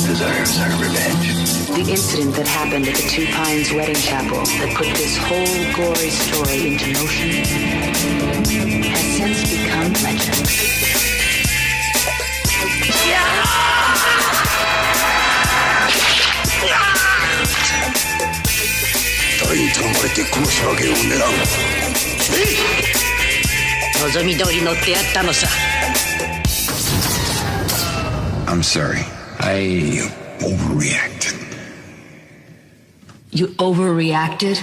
deserves her revenge. The incident that happened at the Two Pines wedding chapel that put this whole gory story into motion has since become legend. I'm sorry. I overreacted. You overreacted?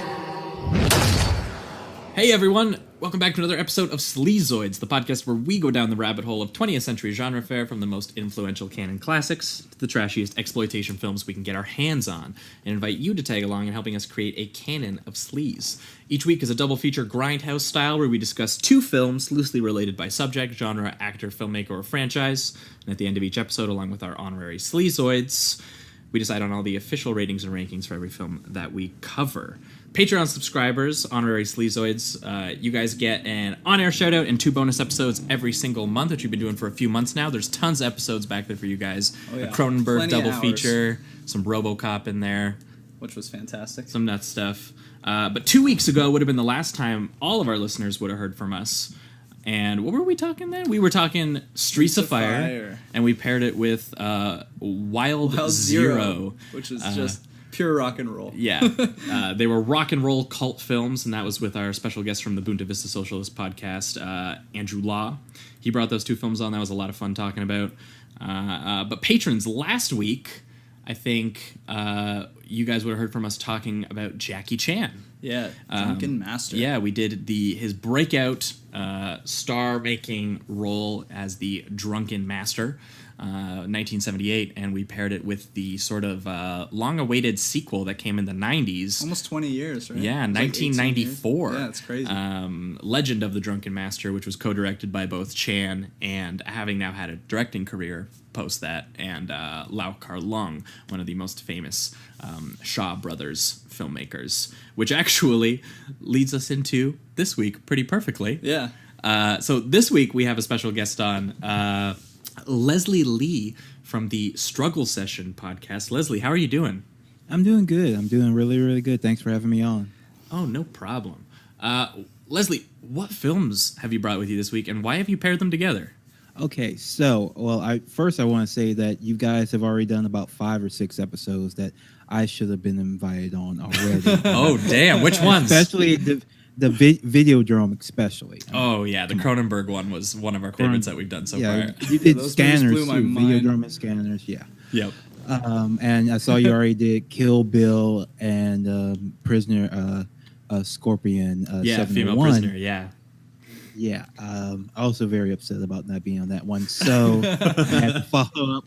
Hey everyone, welcome back to another episode of Sleazoids, the podcast where we go down the rabbit hole of 20th century genre fare, from the most influential canon classics to the trashiest exploitation films we can get our hands on, and invite you to tag along in helping us create a canon of sleaze. Each week is a double feature grindhouse style where we discuss two films loosely related by subject, genre, actor, filmmaker, or franchise, and at the end of each episode, along with our honorary Sleazoids, we decide on all the official ratings and rankings for every film that we cover. Patreon subscribers, honorary Sleazoids, you guys get an on-air shout-out and 2 bonus episodes every single month, which we've been doing for a few months now. There's tons of episodes back there for you guys. Oh, yeah. A Cronenberg Plenty double of hours. feature, some RoboCop in there, Which was fantastic. some nuts stuff. But 2 weeks ago would have been the last time all of our listeners would have heard from us. And what were we talking then? We were talking Streets of Fire, and we paired it with Wild Zero, which is just pure rock and roll. Yeah. They were rock and roll cult films, and that was with our special guest from the Bunta Vista Socialist podcast, Andrew Law. He brought those two films on. That was a lot of fun talking about. But patrons, last week, I think you guys would have heard from us talking about Jackie Chan. Yeah, Drunken Master. Yeah, we did his breakout star-making role as the Drunken Master, 1978, and we paired it with the sort of long-awaited sequel that came in the 90s. Almost 20 years, right? Yeah, It was 1994. Like 18 years. Yeah, it's crazy. Legend of the Drunken Master, which was co-directed by both Chan and, having now had a directing career post that, and Lau Kar-leung, one of the most famous Shaw Brothers filmmakers, which actually leads us into this week pretty perfectly. Yeah. So this week we have a special guest on, Leslie Lee from the Struggle Session podcast. Leslie, how are you doing? I'm doing good. I'm doing really, really good. Thanks for having me on. Oh, no problem. Leslie, what films have you brought with you this week, and why have you paired them together? Okay, so, well, I want to say that you guys have already done about 5 or 6 episodes that I should have been invited on already. Oh, damn. Which ones? Especially the Videodrome, especially. Oh, yeah. The Cronenberg one was one of our favorites that we've done so far. You did those Scanners, movies blew too. my mind. Videodrome and Scanners, yeah. Yep. And I saw you already did Kill Bill and Prisoner, Scorpion, Yeah, 71. Female Prisoner, yeah. Yeah, also very upset about not being on that one. So I had to follow up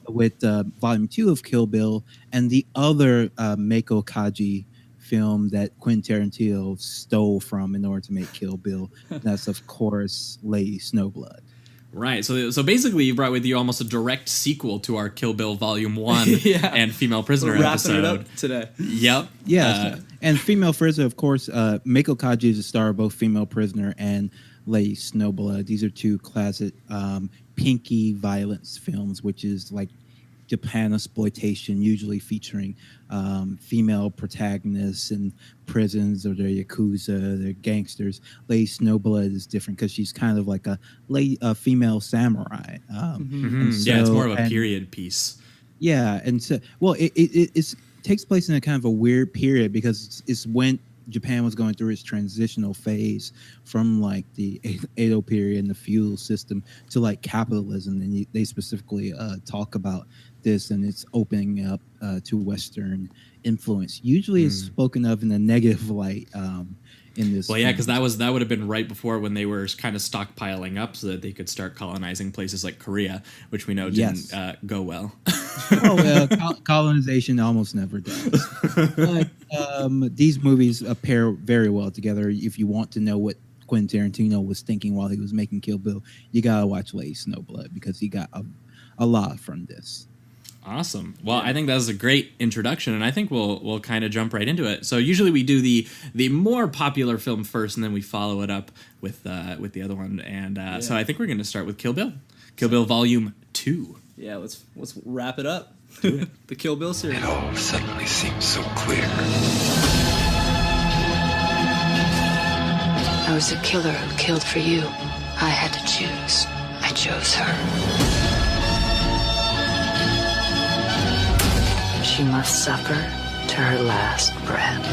with Volume 2 of Kill Bill and the other Mako Kaji film that Quentin Tarantino stole from in order to make Kill Bill. That's, of course, Lady Snowblood. Right. So basically you brought with you almost a direct sequel to our Kill Bill Volume 1 Yeah. and Female Prisoner We're wrapping episode. it up today. Yep. Yeah, and Female Prisoner, of course, Mako Kaji is a star of both Female Prisoner and Lady Snowblood. These are two classic pinky violence films, which is like Japan exploitation, usually featuring female protagonists in prisons, or they're yakuza, they're gangsters. Lady Snowblood is different because she's kind of like a female samurai. And Yeah, it's so- more of a and- period piece. Yeah, and so it takes place in a kind of a weird period because it's when Japan was going through its transitional phase from like the Edo period and the feudal system to like capitalism, and they specifically talk about this, and it's opening up to Western influence. Usually, it's spoken of in a negative light in this. Well, yeah, film. because that would have been right before when they were kind of stockpiling up so that they could start colonizing places like Korea, which we know didn't go well. Oh, well, colonization almost never does. But these movies pair very well together. If you want to know what Quentin Tarantino was thinking while he was making Kill Bill, you gotta watch Lady Snowblood because he got a lot from this. Awesome. Well, I think that was a great introduction, and I think we'll kind of jump right into it. So usually we do the more popular film first, and then we follow it up with the other one. And so I think we're going to start with Kill Bill. Kill Bill Volume 2. Yeah, let's wrap it up. The Kill Bill series. It all suddenly seems so clear. I was a killer who killed for you. I had to choose. I chose her. She must suffer to her last breath.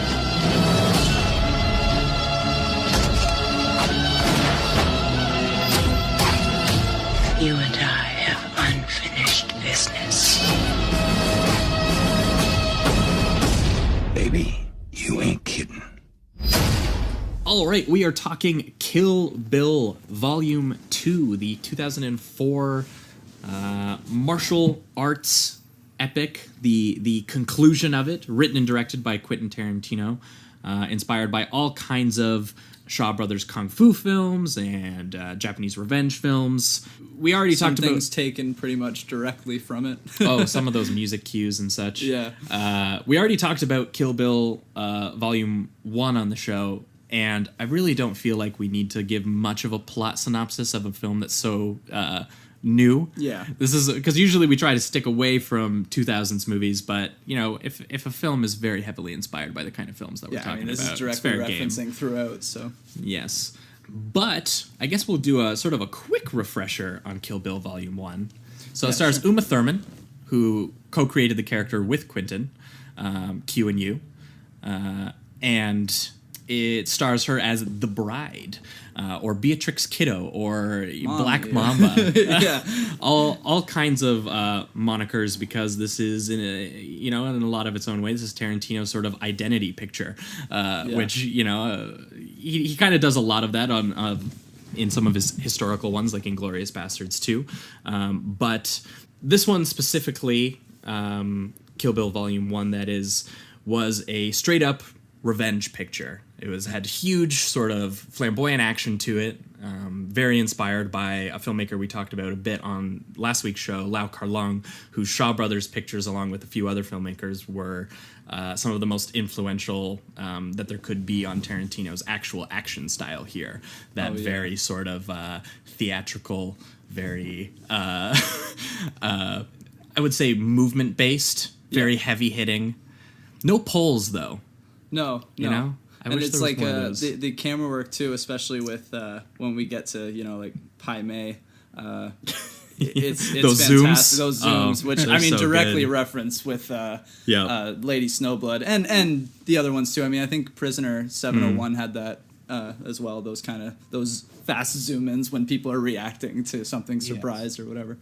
You and I have unfinished business. Baby, you ain't kidding. All right, we are talking Kill Bill Volume 2, the 2004 martial arts epic, the conclusion of it, written and directed by Quentin Tarantino, inspired by all kinds of Shaw Brothers kung fu films and Japanese revenge films. We already talked about things taken pretty much directly from it. some of those music cues and such. Yeah. We already talked about Kill Bill Volume 1 on the show, and I really don't feel like we need to give much of a plot synopsis of a film that's so new. Yeah. This is because usually we try to stick away from 2000s movies, but you know, if a film is very heavily inspired by the kind of films that we're talking this about, is directly it's fair game. referencing throughout, so. Yes. But I guess we'll do a sort of a quick refresher on Kill Bill Volume 1. So it stars Uma Thurman, who co-created the character with Quentin, Q and U, and it stars her as the bride, or Beatrix Kiddo, or Black Mamba. Yeah. all kinds of monikers, because this is in a lot of its own way, this is Tarantino's sort of identity picture, which he kind of does a lot of that on in some of his historical ones, like Inglourious Bastards 2, but this one specifically, Kill Bill Volume 1, that is, was a straight up revenge picture. It had huge sort of flamboyant action to it, very inspired by a filmmaker we talked about a bit on last week's show, Lau Kar-leung, whose Shaw Brothers pictures, along with a few other filmmakers, were some of the most influential that there could be on Tarantino's actual action style here. That very sort of theatrical, very, I would say, movement-based, very heavy-hitting. No pulls, though. No. You know? And it's like the camera work too, especially with when we get to like Pai Mei, it's Those fantastic. zooms? Those zooms, which they're I mean so directly good. reference with Lady Snowblood and the other ones too. I mean, I think Prisoner 701 had that as well. Those fast zoom ins when people are reacting to something surprised or whatever.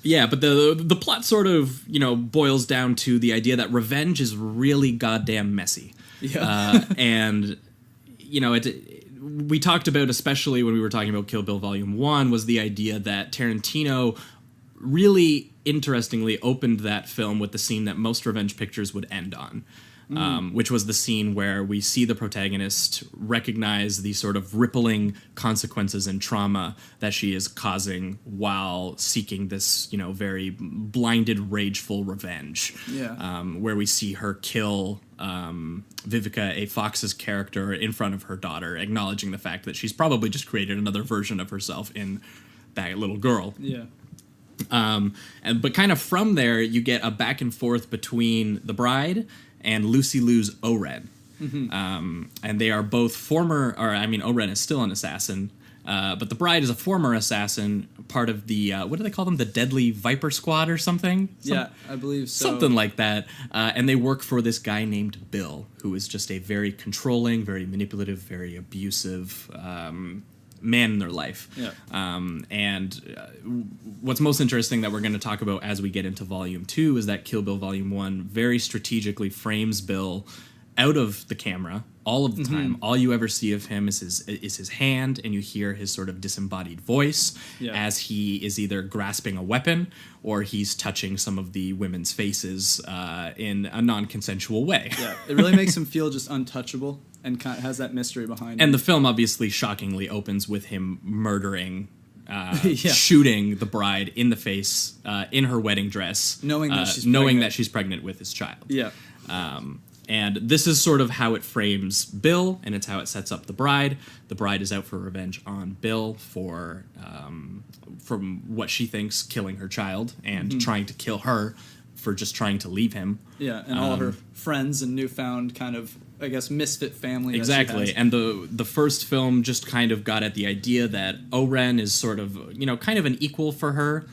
Yeah, but the plot sort of boils down to the idea that revenge is really goddamn messy. Yeah. And we talked about, especially when we were talking about Kill Bill Volume 1, was the idea that Tarantino really interestingly opened that film with the scene that most revenge pictures would end on. Which was the scene where we see the protagonist recognize the sort of rippling consequences and trauma that she is causing while seeking this, very blinded, rageful revenge. Yeah. Where we see her kill Vivica A. Fox's character in front of her daughter, acknowledging the fact that she's probably just created another version of herself in that little girl. Yeah. But kind of from there, you get a back and forth between the bride and Lucy Liu's Oren. And they are both Oren is still an assassin, but the bride is a former assassin, part of the, what do they call them? The Deadly Viper Squad or something? Yeah, I believe so. Something like that. And they work for this guy named Bill, who is just a very controlling, very manipulative, very abusive man in their life. Yeah. What's most interesting that we're going to talk about as we get into Volume 2 is that Kill Bill Volume 1 very strategically frames Bill out of the camera all of the time. All you ever see of him is his hand, and you hear his sort of disembodied voice as he is either grasping a weapon or he's touching some of the women's faces in a non-consensual way. Yeah, it really makes him feel just untouchable and kind of has that mystery behind it. And the film obviously shockingly opens with him murdering, shooting the bride in the face in her wedding dress, knowing that she's pregnant with his child. Yeah. And this is sort of how it frames Bill, and it's how it sets up the bride. The bride is out for revenge on Bill for from what she thinks killing her child and trying to kill her for just trying to leave him. Yeah, and all of her friends and newfound kind of, I guess, misfit family. Exactly, that she has. and the first film just kind of got at the idea that Oren is sort of, kind of an equal for her,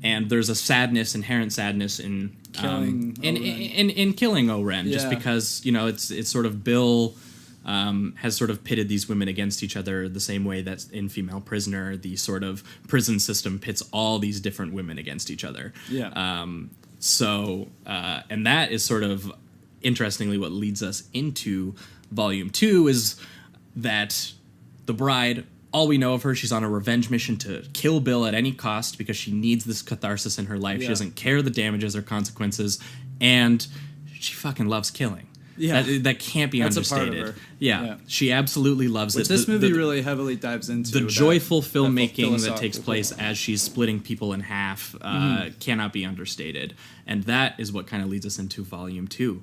and there's a inherent sadness in Killing Oren. in killing Oren, just Yeah. because it's sort of Bill has sort of pitted these women against each other the same way that in Female Prisoner the sort of prison system pits all these different women against each other. Yeah. And that is sort of interestingly what leads us into Volume 2 is that the bride, all we know of her, she's on a revenge mission to kill Bill at any cost because she needs this catharsis in her life. Yeah. She doesn't care the damages or consequences, and she fucking loves killing. Yeah. That can't be That's a part of understated. her. Yeah, Yeah. she absolutely loves Which it. this movie really heavily dives into. The that- joyful that filmmaking that takes philosophical- place as she's splitting people in half cannot be understated. And that is what kind of leads us into Volume 2,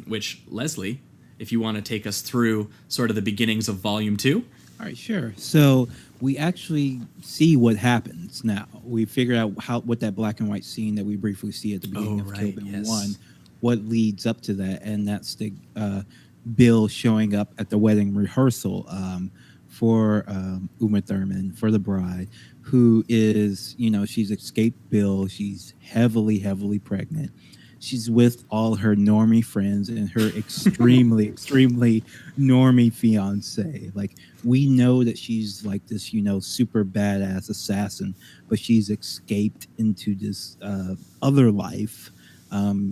which, Leslie, if you want to take us through sort of the beginnings of Volume 2. All right, sure. So we actually see what happens now. We figure out what that black and white scene that we briefly see at the beginning of Kill Bill 1, what leads up to that, and that's the Bill showing up at the wedding rehearsal for Uma Thurman, for the bride, who is, she's escaped Bill. She's heavily, heavily pregnant. She's with all her normie friends and her extremely, extremely normie fiance. Like, we know that she's like this, super badass assassin, but she's escaped into this other life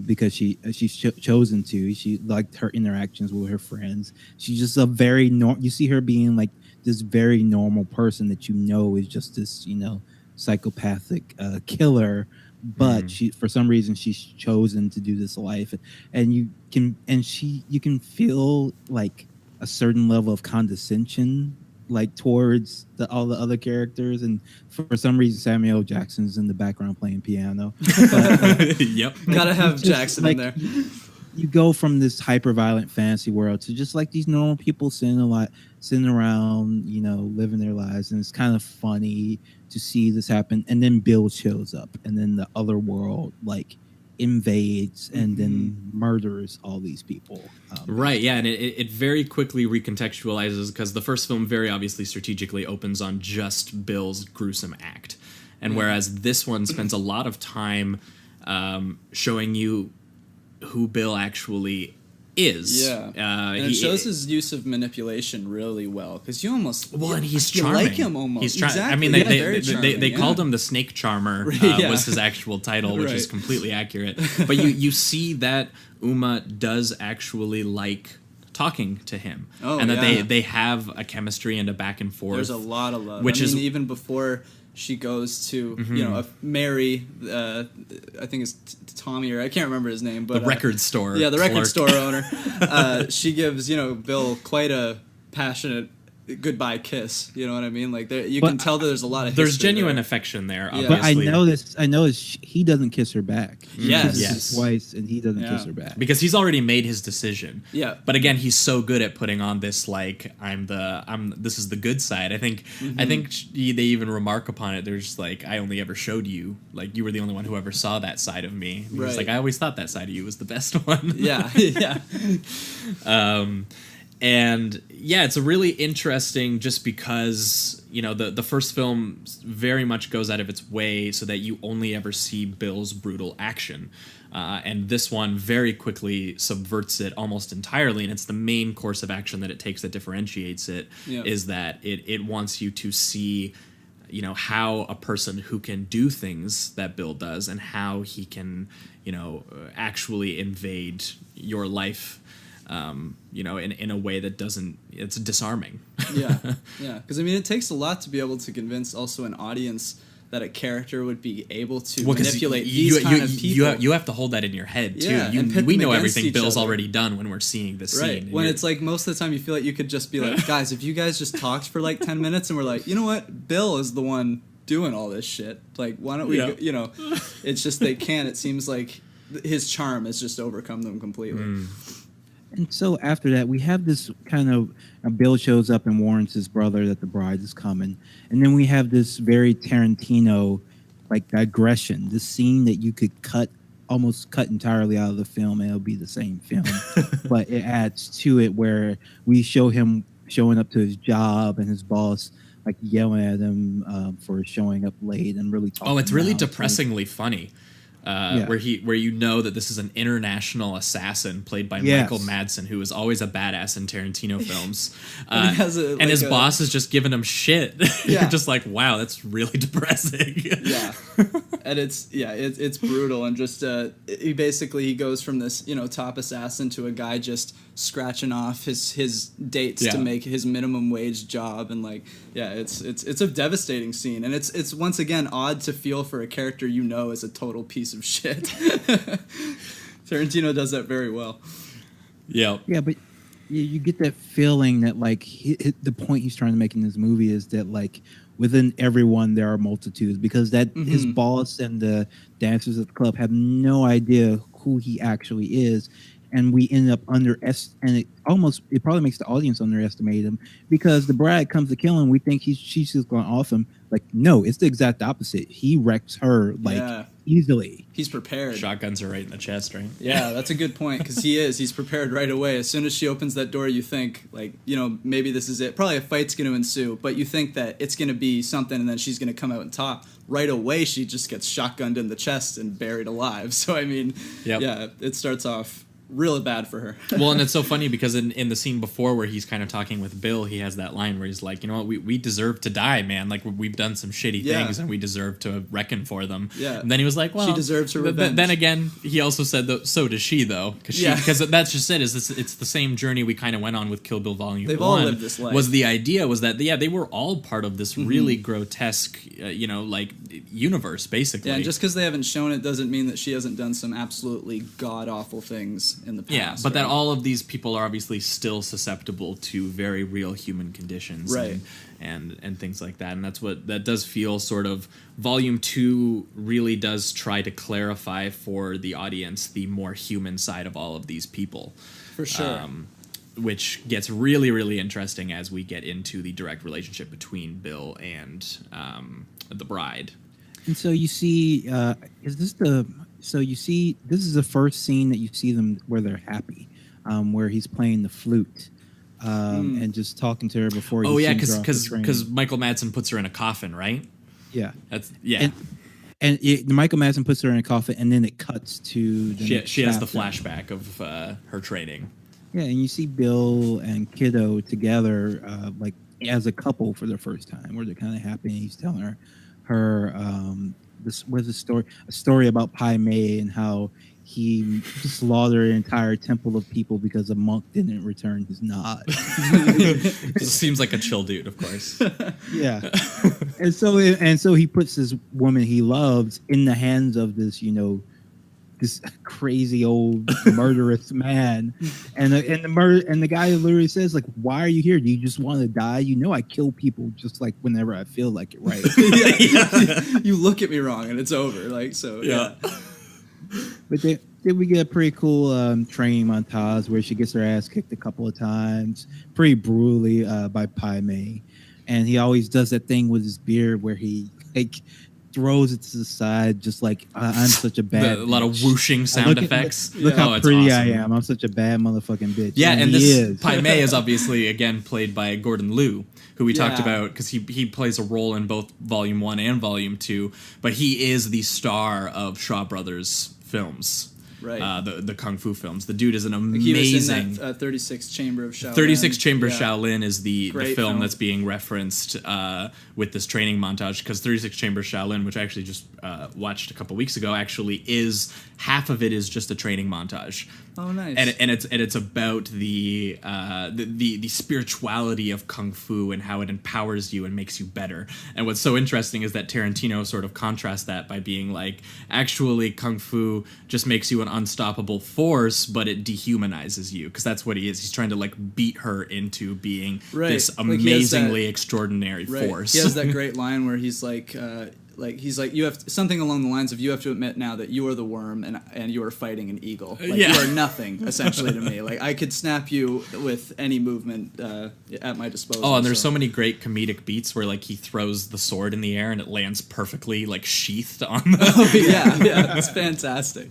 because she's chosen to. She liked her interactions with her friends. She's just a very you see her being like this very normal person that is just this, psychopathic killer. But she, for some reason, she's chosen to do this life, and you can feel like a certain level of condescension, like towards all the other characters, and for some reason, Samuel L. Jackson's in the background playing piano. But, Yep. Gotta have Jackson in there. You go from this hyper violent fantasy world to just like these normal people sitting around, living their lives, and it's kind of funny to see this happen. And then Bill shows up, and then the other world invades and then murders all these people. Right, yeah, and it very quickly recontextualizes, because the first film very obviously strategically opens on just Bill's gruesome act. And whereas this one spends a lot of time showing you who Bill actually is. Yeah, and it shows his use of manipulation really well, because you almost and he's you charming. like him almost. He's charming. Exactly. I mean, Very they charming, called him the Snake Charmer. Was his actual title, which is completely accurate. But you see that Uma does actually like talking to him, and that they have a chemistry and a back and forth. There's a lot of love, which is even before she goes to marry I think it's Tommy, or I can't remember his name, but the record store. Yeah, the clerk. record store owner. She gives Bill quite a passionate goodbye kiss. You know what I mean? Like you can tell that there's a lot of there's history genuine there. affection there. Yeah. Obviously. But I know he doesn't kiss her back. Yes. She kisses twice, and he doesn't kiss her back because he's already made his decision. Yeah. But again, he's so good at putting on this this is the good side. I think they even remark upon it. They're just like, I only ever showed you, like, you were the only one who ever saw that side of me. And he's like, I always thought that side of you was the best one. Yeah. And yeah, it's a really interesting, just because the first film very much goes out of its way so that you only ever see Bill's brutal action, and this one very quickly subverts it almost entirely. And it's the main course of action that it takes that differentiates it. Is that it wants you to see how a person who can do things that Bill does, and how he can actually invade your life in a way that it's disarming. Yeah. Because it takes a lot to be able to convince also an audience that a character would be able to manipulate these kind of people. You have to hold that in your head too. Yeah, and pit we them know against everything each Bill's other. already done when we're seeing this Right. scene. When it's like most of the time you feel like you could just be like, guys, if you guys just talked for like 10 minutes and we're like, you know what, Bill is the one doing all this shit. Like, why don't we? It's just they can't. It seems like his charm has just overcome them completely. And so after that, we have this kind of Bill shows up and warns his brother that the bride is coming, and then we have this very Tarantino like digression, this scene that you could almost cut entirely out of the film, and it'll be the same film, but it adds to it where we show him showing up to his job and his boss like yelling at him for showing up late and really talking. Oh, it's really loud. depressingly funny. Where you know that this is an international assassin played by Yes. Michael Madsen, who is always a badass in Tarantino films, And he has and his boss is just giving him shit. Yeah. You're just like, wow, that's really depressing. Yeah, and it's brutal, and just he goes from this top assassin to a guy just scratching off his dates to make his minimum wage job, and it's a devastating scene, and it's once again odd to feel for a character is a total piece of shit. Tarantino does that very well. Yeah. Yeah, but you get that feeling that like the point he's trying to make in this movie is that like within everyone there are multitudes, because that his boss and the dancers at the club have no idea who he actually is, and we end up and it probably makes the audience underestimate him, because the bride comes to kill him. We think she's just going off him. Like, no, it's the exact opposite. He wrecks her easily. He's prepared. Shotguns are right in the chest, right? Yeah, that's a good point, because he's prepared right away. As soon as she opens that door, you think maybe this is it. Probably a fight's going to ensue, but you think that it's going to be something, and then she's going to come out on top. Right away, she just gets shotgunned in the chest and buried alive. So I mean, yeah, it starts off real bad for her. Well, and it's so funny because in the scene before where he's kind of talking with Bill, he has that line where he's like, you know what, we deserve to die, man. Like, we've done some shitty things and we deserve to reckon for them. Yeah. And then he was like, well, she deserves her revenge. Then again, he also said that so does she, though, because that's just it. It's the same journey we kind of went on with Kill Bill Volume 1. They've all lived this life. Was the idea was that they were all part of this really grotesque, universe, basically. Yeah, and just because they haven't shown it doesn't mean that she hasn't done some absolutely god awful things in the past. Yeah, but that all of these people are obviously still susceptible to very real human conditions, right? And things like that, and that does feel sort of Volume 2 really does try to clarify for the audience the more human side of all of these people, for sure. Which gets really, really interesting as we get into the direct relationship between Bill and the bride. And so you see, this is the first scene that you see them where they're happy, where he's playing the flute and just talking to her before he sends her off the train. Because Michael Madsen puts her in a coffin, right? Yeah. And Michael Madsen puts her in a coffin, and then it cuts to the she has the flashback of her training. Yeah, and you see Bill and Kiddo together, like as a couple for the first time, where they're kind of happy. And he's telling her this was a story about Pai Mei and how he slaughtered an entire temple of people because a monk didn't return his nod. Seems like a chill dude, of course. Yeah, and so he puts this woman he loves in the hands of this, this crazy old murderous man, and the guy literally says, like, "Why are you here? Do you just want to die? I kill people just like whenever I feel like it, right?" You look at me wrong and it's over. Like, so yeah. But then we get a pretty cool training montage where she gets her ass kicked a couple of times, pretty brutally by Pai Mei, and he always does that thing with his beard where he throws it to the side, just like I'm such a bad. A lot of whooshing sound effects. Look how pretty awesome. I am. I'm such a bad motherfucking bitch. Yeah, and he this is. Pai Mei is obviously again played by Gordon Liu, who we talked about because he plays a role in both Volume 1 and Volume 2, but he is the star of Shaw Brothers films. Right. The Kung Fu films. The dude is an amazing... He was in that 36 Chamber of Shaolin. 36 Chamber Shaolin is the film that's being referenced with this training montage, because 36 Chamber Shaolin, which I actually just watched a couple weeks ago, actually is... half of it is just a training montage. Oh, nice. And it's about the spirituality of Kung Fu and how it empowers you and makes you better. And what's so interesting is that Tarantino sort of contrasts that by being like, actually Kung Fu just makes you an unstoppable force, but it dehumanizes you, because that's what he is. He's trying to like beat her into being this amazingly extraordinary force. He has that great line where he's like he's like, you have something along the lines of, you have to admit now that you are the worm and you are fighting an eagle. Like, Yeah. you are nothing essentially to me. Like, I could snap you with any movement at my disposal. Oh, and there's so many great comedic beats where like he throws the sword in the air and it lands perfectly like sheathed on the. Oh, yeah, it's fantastic.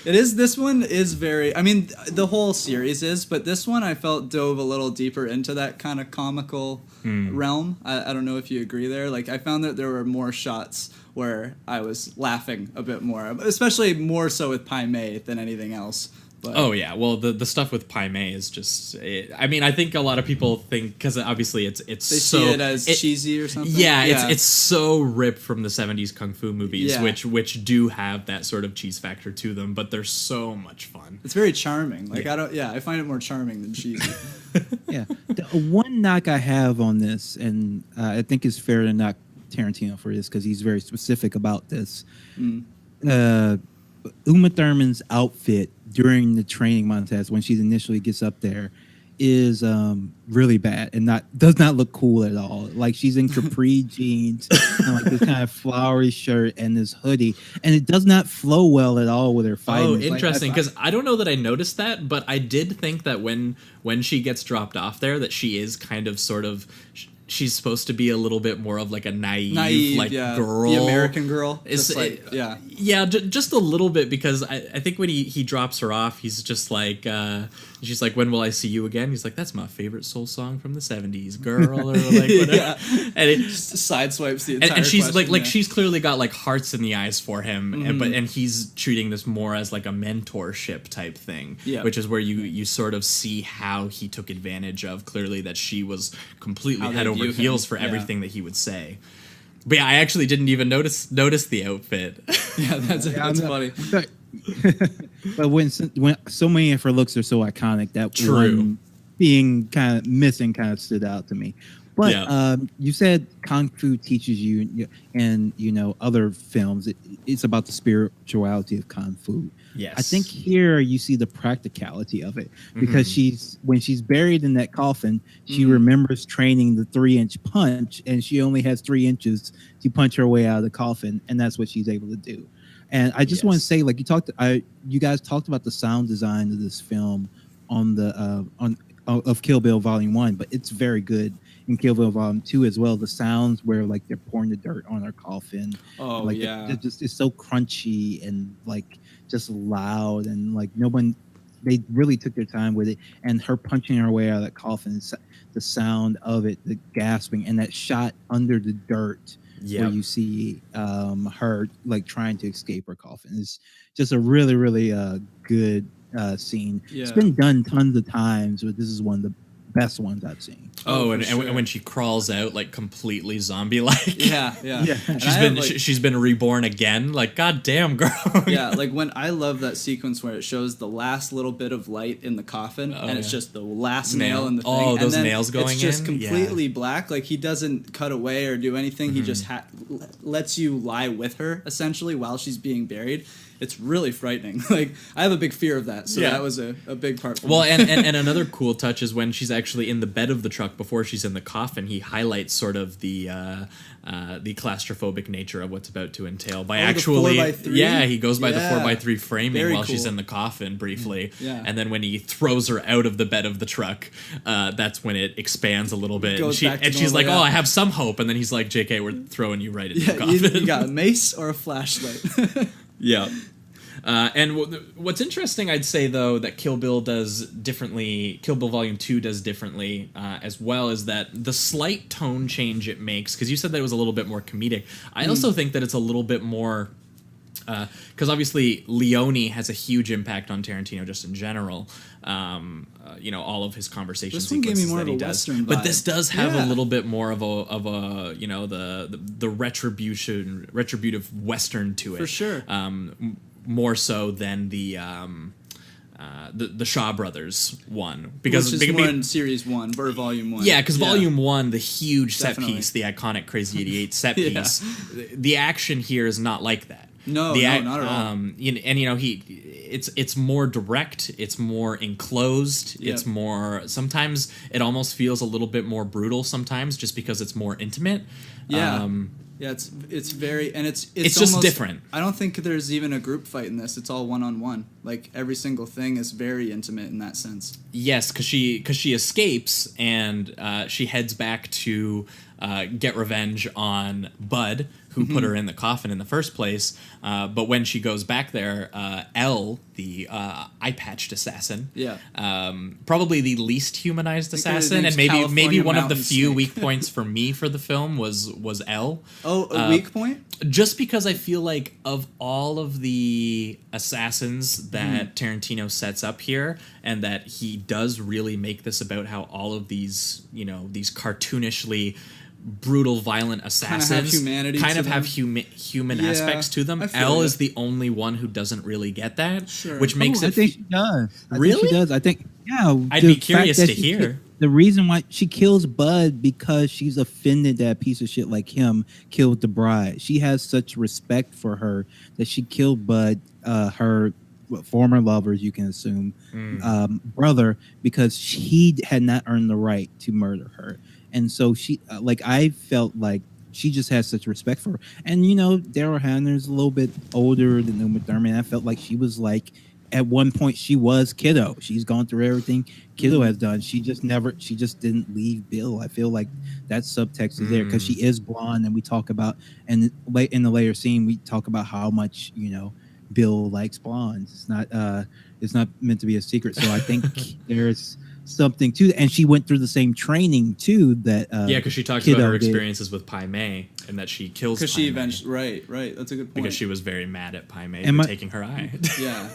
It is. This one is very. I mean, the whole series is, but this one I felt dove a little deeper into that kind of comical realm. I don't know if you agree there. Like, I found that there were more shots where I was laughing a bit more, especially more so with Pai Mei than anything else. But Oh yeah, well the stuff with Pai Mei is just. I mean, I think a lot of people think because obviously it's they so see it as cheesy or something. Yeah, it's so ripped from the '70s kung fu movies, Yeah. which do have that sort of cheese factor to them, but they're so much fun. It's very charming. Like, Yeah. I find it more charming than cheesy. Yeah. The one knock I have on this, and I think it's fair to knock Tarantino for this because he's very specific about this. Uma Thurman's outfit during the training montage when she initially gets up there is really bad and does not look cool at all. Like, she's in capri jeans and like this kind of flowery shirt and this hoodie, and it does not flow well at all with her fighting. Oh, It's like, interesting, because I don't know that I noticed that, but I did think that when she gets dropped off there, that she is kind of sort of. She's supposed to be a little bit more of like a naive like girl, the American girl. Is Just like, just a little bit, because I think when he drops her off, he's just like she's like, when will I see you again? He's like, that's my favorite soul song from the '70s, girl, or like whatever. Yeah. And it Just sideswipes the entire and she's question, like yeah. she's clearly got like hearts in the eyes for him, and he's treating this more as like a mentorship type thing, Yeah. which is where you sort of see how he took advantage of clearly that she was completely How they head over view him, heels for yeah. everything that he would say. But yeah, I actually didn't even notice the outfit. Yeah, that's funny. But when so many of her looks are so iconic, that True. one being kind of missing kind of stood out to me. But Yeah. You said kung fu teaches you, and other films, it's about the spirituality of kung fu. Yes. I think here you see the practicality of it, because when she's buried in that coffin, she remembers training the 3-inch punch, and she only has 3 inches to punch her way out of the coffin, and that's what she's able to do. And I just want to say, like, you guys talked about the sound design of this film on the of Kill Bill Volume 1, but it's very good in Kill Bill Volume 2 as well. The sounds where like they're pouring the dirt on her coffin. Oh, like, yeah. it's so crunchy and like just loud, and like they really took their time with it. And her punching her way out of that coffin, the sound of it, the gasping, and that shot under the dirt. Yep. Where you see her like trying to escape her coffin. It's just a really, really good scene. Yeah. It's been done tons of times, but this is one of the best ones I've seen. Oh, for and sure. when she crawls out like completely zombie-like. Yeah. She's been reborn again. Like, goddamn, girl. Yeah, like when I love that sequence where it shows the last little bit of light in the coffin, and it's yeah. just the last Nail. nail in the thing. Oh, and those then nails going It's just in? completely black. Like, he doesn't cut away or do anything. He just lets you lie with her essentially while she's being buried. It's really frightening. Like, I have a big fear of that, so Yeah. that was a big part for Well, me. and another cool touch is when she's actually in the bed of the truck before she's in the coffin. He highlights sort of the claustrophobic nature of what's about to entail by the actually, 4x3? he goes by the Yeah. 4x3 framing Very while she's cool. in the coffin briefly, Yeah. and then when he throws her out of the bed of the truck, that's when it expands a little bit. Goes back to And she's normal, like, yeah. "Oh, I have some hope," and then he's like, "JK, we're throwing you right into the Yeah, coffin." you got a mace or a flashlight. Yeah. And what's interesting, I'd say, though, that Kill Bill does differently, Kill Bill Volume 2 does differently as well, is that the slight tone change it makes, because you said that it was a little bit more comedic. I also think that it's a little bit more, because obviously Leone has a huge impact on Tarantino just in general. All of his conversation This one gave sequences me more that of he a does. Western But vibe. this does have Yeah. a little bit more of a the retributive Western to it. For sure. More so than the Shaw Brothers one, because Which is more in Series 1, or Volume 1. yeah, because Volume 1, the huge Definitely. set piece, the iconic Crazy 88 set Yeah. piece, the action here is not like that. No, not at all. It's more direct, it's more enclosed, Yeah. it's more, sometimes it almost feels a little bit more brutal sometimes just because it's more intimate. Yeah. Yeah, it's very, and it's just almost different. I don't think there's even a group fight in this. It's all one-on-one. Like every single thing is very intimate in that sense. Yes, because she escapes and she heads back to get revenge on Bud, who put her in the coffin in the first place. But when she goes back there, Elle, the eye-patched assassin, probably the least humanized assassin, and maybe one of the few weak points for me for the film was Elle. Oh, a weak point? Just because I feel like of all of the assassins that Tarantino sets up here, and that he does really make this about how all of these, these cartoonishly brutal, violent assassins kind of have human aspects to them. Elle is the only one who doesn't really get that, which makes it. I think she does. Really? I think she does. I think, yeah. I'd be curious to hear. The reason why she kills Bud because she's offended that a piece of shit like him killed the bride. She has such respect for her that she killed Bud, her former lover, you can assume, brother, because he had not earned the right to murder her. And so she, I felt like she just has such respect for her. And, Daryl Hannah's a little bit older than Uma Thurman. I felt like she was at one point she was Kiddo. She's gone through everything Kiddo has done. She just didn't leave Bill. I feel like that subtext is there because she is blonde, and we talk about, and in the later scene, we talk about how much, Bill likes blondes. It's not meant to be a secret. So I think there's something to that. And she went through the same training too that because she talks about her experiences with Pai Mei and that she kills because she eventually right, that's a good point, because she was very mad at Pai Mei for taking her eye.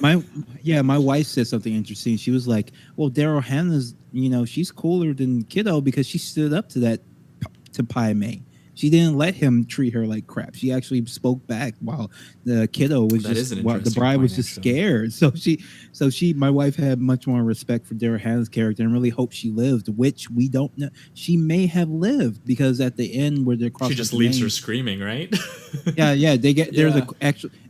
My wife said something interesting. She was like, well, Daryl Hannah's, she's cooler than Kiddo because she stood up to Pai Mei. She didn't let him treat her like crap. She actually spoke back while the Kiddo was the bride was just scared. So my wife had much more respect for Daryl Hannah's character and really hoped she lived, which we don't know. She may have lived because at the end where they're crossing, she just leaves her screaming, right? yeah. They get there's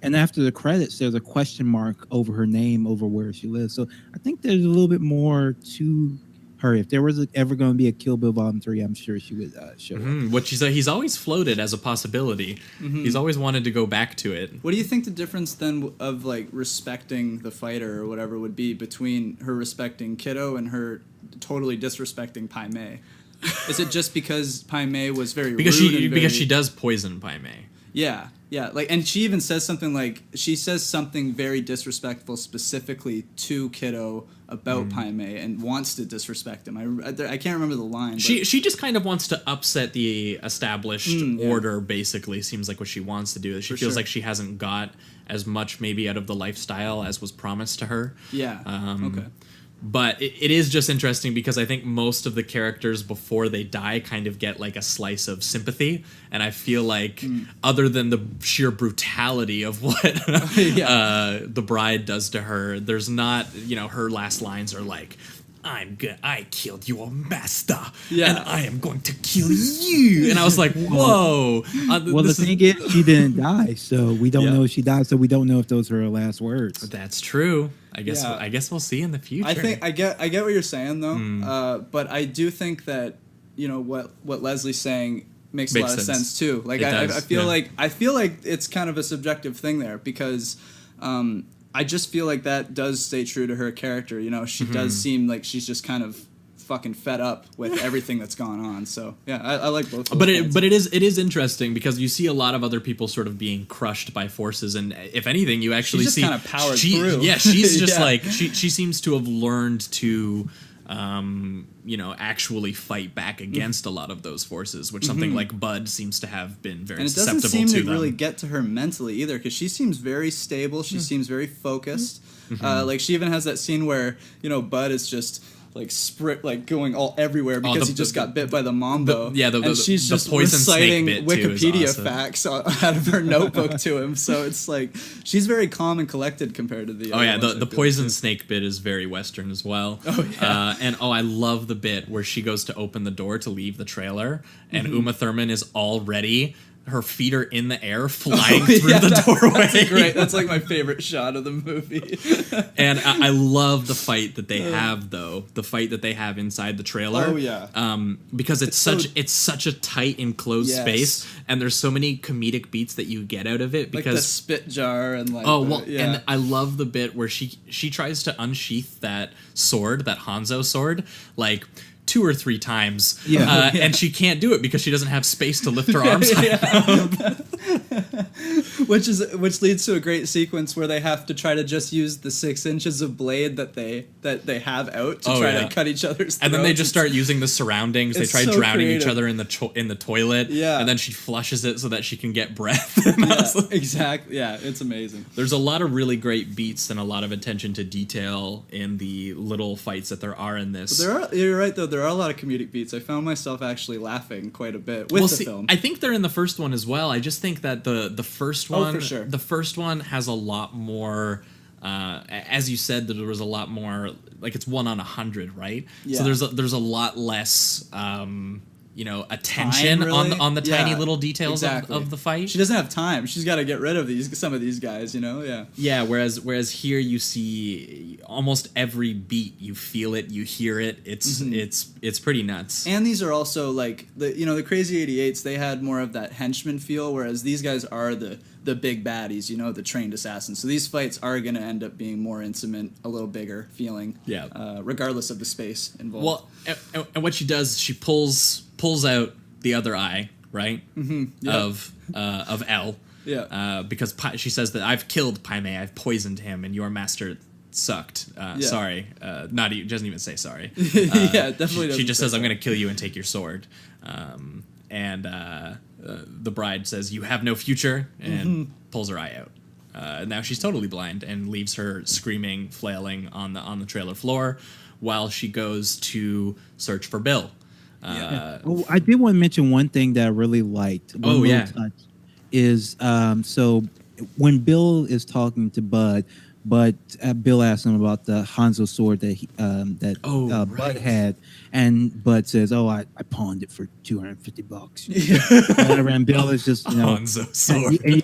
and after the credits, there's a question mark over her name over where she lives. So I think there's a little bit more to her. If there was ever going to be a Kill Bill Volume 3, I'm sure she would show up. What he's always floated as a possibility. He's always wanted to go back to it. What do you think the difference then of respecting the fighter or whatever would be between her respecting Kiddo and her totally disrespecting Pai Mei? Is it just because Pai Mei was very rude? Because she does poison Pai Mei. Yeah. And she even says something very disrespectful specifically to Kiddo about Pai Mei and wants to disrespect him. I can't remember the line. She just kind of wants to upset the established order, basically, seems like what she wants to do. She feels like she hasn't got as much maybe out of the lifestyle as was promised to her. Yeah, okay. But it is just interesting because I think most of the characters before they die kind of get a slice of sympathy, and I feel like other than the sheer brutality of what the bride does to her, there's not, her last lines are I killed your master, and I am going to kill you. And I was like, whoa. The thing is, she didn't die, so we don't know if she died, so we don't know if those are her last words. That's true. I guess we'll see in the future. I think I get what you're saying though, but I do think that what Leslie's saying makes a lot of sense too. I feel like it's kind of a subjective thing there because I just feel like that does stay true to her character. She does seem like she's just kind of fucking fed up with everything that's gone on. So yeah, I like both. But it is interesting because you see a lot of other people sort of being crushed by forces, and if anything, you actually see kind of powered through. Yeah, she's just she seems to have learned to. Actually fight back against a lot of those forces, which something like Bud seems to have been very susceptible to. And it doesn't seem to really get to her mentally either, because she seems very stable. She seems very focused. She even has that scene where Bud is just going all everywhere because he just got bit by the Mambo. And she's just reciting Wikipedia facts out of her notebook to him. So it's she's very calm and collected compared to the other ones, the poison snake bit is very Western as well. I love the bit where she goes to open the door to leave the trailer, and Uma Thurman is already her feet are in the air flying through the doorway. Great. That's like my favorite shot of the movie. And I love the fight that they have, though. The fight that they have inside the trailer. Oh yeah. Because it's such a tight enclosed space, and there's so many comedic beats that you get out of it. Because like the spit jar and like and I love the bit where she tries to unsheath that sword, that Hanzo sword, like 2 or 3 times, and she can't do it because she doesn't have space to lift her arms high. which leads to a great sequence where they have to try to just use the 6 inches of blade that they have out to try to cut each other's throats. And then they just start using the surroundings. They try drowning creative. each other in the toilet. Yeah. And then she flushes it so that she can get breath. Exactly. Yeah, it's amazing. There's a lot of really great beats and a lot of attention to detail in the little fights that there are in this. You're right, though. There are a lot of comedic beats. I found myself actually laughing quite a bit with the film. I think they're in the first one as well. I just think that the first one, for sure. The first one has a lot more. As you said, that there was a lot more. Like it's 1 on 100, right? Yeah. So there's a lot less. Attention on the tiny little details of the fight. She doesn't have time. She's got to get rid of some of these guys, Yeah, whereas here you see almost every beat, you feel it, you hear it. It's pretty nuts. And these are also like the Crazy 88s, they had more of that henchman feel, whereas these guys are the big baddies, the trained assassins. So these fights are going to end up being more intimate, a little bigger feeling, regardless of the space involved. Well, and what she does, she pulls out the other eye, right? Mm-hmm. Of L. Yeah. Because she says that I've killed Pai Mei, I've poisoned him, and your master sucked. Sorry. Doesn't even say sorry. Yeah, definitely. She just says, "I'm going to kill you and take your sword." And the bride says, "You have no future," and pulls her eye out. Now she's totally blind and leaves her screaming, flailing on the trailer floor while she goes to search for Bill. I did want to mention one thing that I really liked. Touch is so when Bill is talking to Bud, Bill asks him about the Hanzo sword that Bud had, and Bud says, "Oh, I pawned it for $250." Whatever, and Bill is just Hanzo sword, and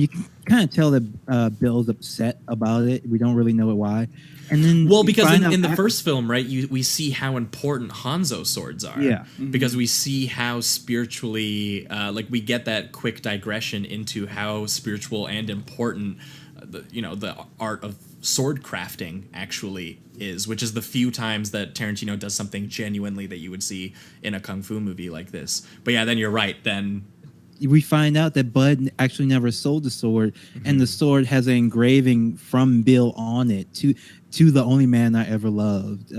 you can kind of tell that Bill's upset about it. We don't really know why. And then because in the first film, right, we see how important Hanzo swords are. Yeah. Because we see how spiritually, we get that quick digression into how spiritual and important, the art of sword crafting actually is, which is the few times that Tarantino does something genuinely that you would see in a kung fu movie like this. But yeah, then you're right. Then we find out that Bud actually never sold the sword, and the sword has an engraving from Bill on it to the only man I ever loved,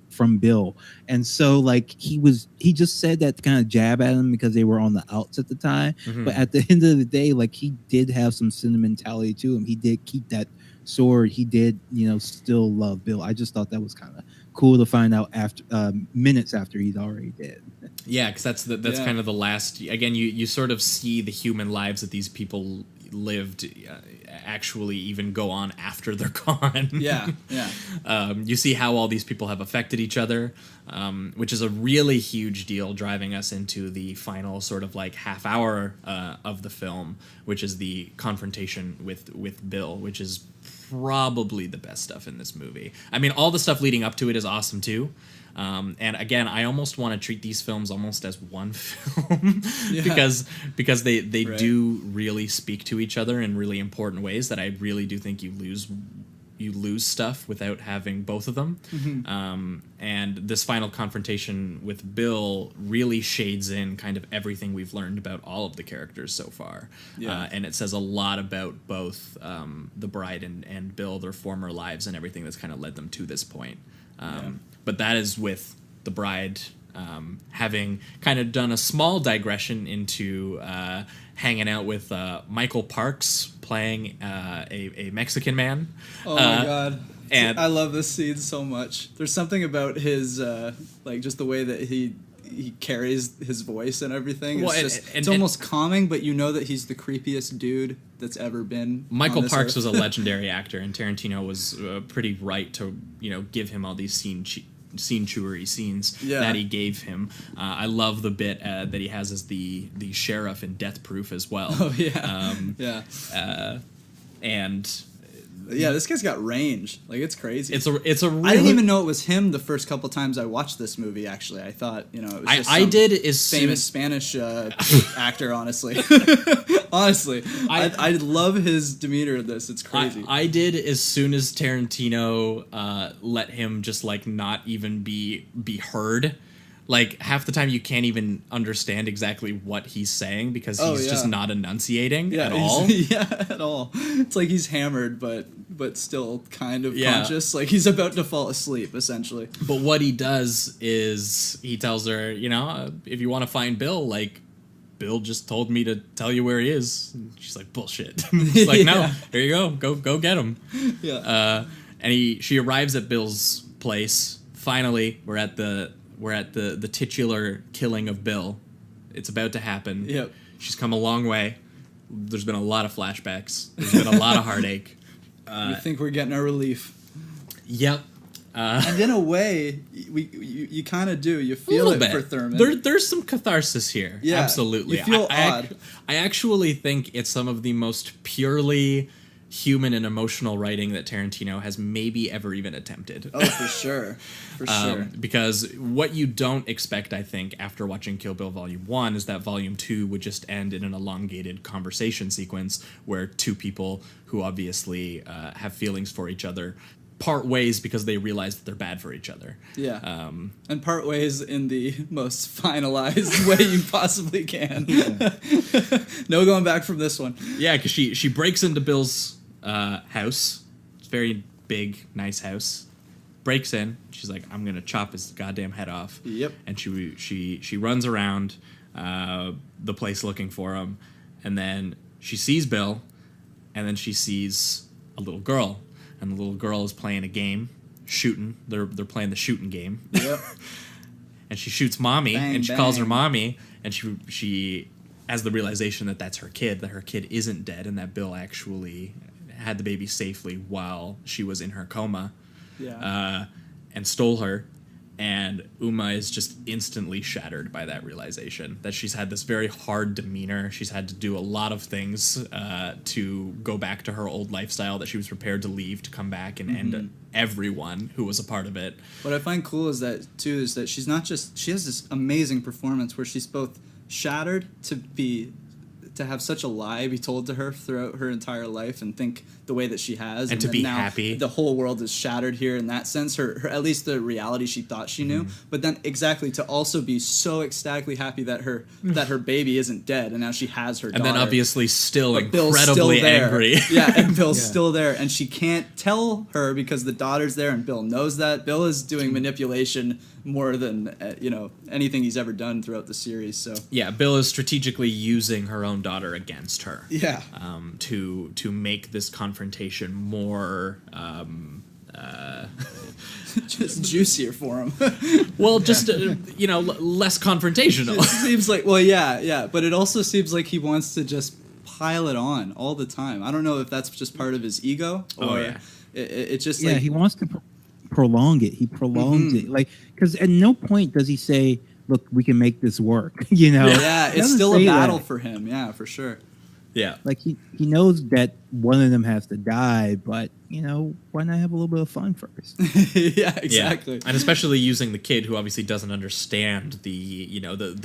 from Bill. And so he just said that to kind of jab at him because they were on the outs at the time. But at the end of the day, he did have some sentimentality to him. He did keep that sword. He did, still love Bill. I just thought that was kind of cool to find out after minutes after he's already dead. Yeah, because that's kind of the last. Again, you sort of see the human lives that these people lived actually even go on after they're gone. Yeah. You see how all these people have affected each other, which is a really huge deal, driving us into the final sort of half hour of the film, which is the confrontation with Bill, which is probably the best stuff in this movie. I mean, all the stuff leading up to it is awesome too. And again, I almost want to treat these films almost as one film because they do really speak to each other in really important ways that I really do think you lose stuff without having both of them. And this final confrontation with Bill really shades in kind of everything we've learned about all of the characters so far. And it says a lot about both the bride and Bill, their former lives, and everything that's kind of led them to this point. But that is with the bride having kind of done a small digression into hanging out with Michael Parks playing a Mexican man. Oh my God. And I love this scene so much. There's something about his just the way that he carries his voice and everything. It's almost calming, but you know that he's the creepiest dude that's ever been. Michael Parks was a legendary actor, and Tarantino was pretty right to give him all these scene chewery scenes Yeah. that he gave him. I love the bit that he has as the sheriff in Death Proof as well. Oh yeah, yeah. And Yeah, this guy's got range. Like, it's crazy. it's a really, I didn't even know it was him the first couple times I watched this movie, actually. I thought, it was just I some did as famous soon, Spanish actor, honestly. Honestly. I love his demeanor in this. It's crazy. I did as soon as Tarantino let him just like not even be heard. Like, half the time you can't even understand exactly what he's saying because he's just not enunciating at all. Yeah, at all. It's like he's hammered, but still kind of conscious. Like, he's about to fall asleep, essentially. But what he does is he tells her, if you want to find Bill, like, Bill just told me to tell you where he is. And she's like, bullshit. He's like, no, here you go. Go get him. Yeah. And she arrives at Bill's place. Finally, we're at the titular killing of Bill. It's about to happen. Yep. She's come a long way. There's been a lot of flashbacks. There's been a lot of heartache. You think we're getting our relief. Yep. And in a way, you kind of do. You feel it for Thurman. There's some catharsis here. Yeah, absolutely. you feel odd. I actually think it's some of the most purely human and emotional writing that Tarantino has maybe ever even attempted. Oh, for sure. For sure. Because what you don't expect, I think, after watching Kill Bill Volume 1 is that Volume 2 would just end in an elongated conversation sequence where two people who obviously have feelings for each other part ways because they realize that they're bad for each other. Yeah. And part ways in the most finalized way you possibly can. Yeah. No going back from this one. Yeah, because she breaks into Bill's house. It's a very big, nice house. Breaks in. She's like, I'm gonna chop his goddamn head off. Yep. And she runs around the place looking for him, and then she sees Bill, and then she sees a little girl, and the little girl is playing a game, shooting. They're playing the shooting game. Yep. And she shoots mommy, bang, and she calls her bang. mommy, and she has the realization that that's her kid, that her kid isn't dead, and that Bill actually had the baby safely while she was in her coma. Yeah. And stole her. And Uma is just instantly shattered by that realization that she's had this very hard demeanor. She's had to do a lot of things to go back to her old lifestyle that she was prepared to leave to come back and end everyone who was a part of it. What I find cool is that she's not just, she has this amazing performance where she's both shattered to have such a lie be told to her throughout her entire life and think the way that she has, and to be now happy. The whole world is shattered here in that sense. Her at least the reality she thought she knew, but then exactly to also be so ecstatically happy that her baby isn't dead and now she has her And daughter. then obviously still But Bill's incredibly still there. angry. Yeah, and Bill's still there, and she can't tell her because the daughter's there, and Bill knows that. Bill is doing manipulation more than anything he's ever done throughout the series. So Yeah, Bill is strategically using her own daughter against her. yeah, To make this confrontation more just juicier for him. well, just less confrontational. It seems like but it also seems like he wants to just pile it on all the time. I don't know if that's just part of his ego or it just like he wants to prolong it. He prolongs it, like, because at no point does he say, "Look, we can make this work." Yeah, He it's doesn't still a say battle that. for him. Yeah, for sure. Yeah. Like he knows that one of them has to die, but why not have a little bit of fun first? Yeah, exactly. Yeah. And especially using the kid who obviously doesn't understand the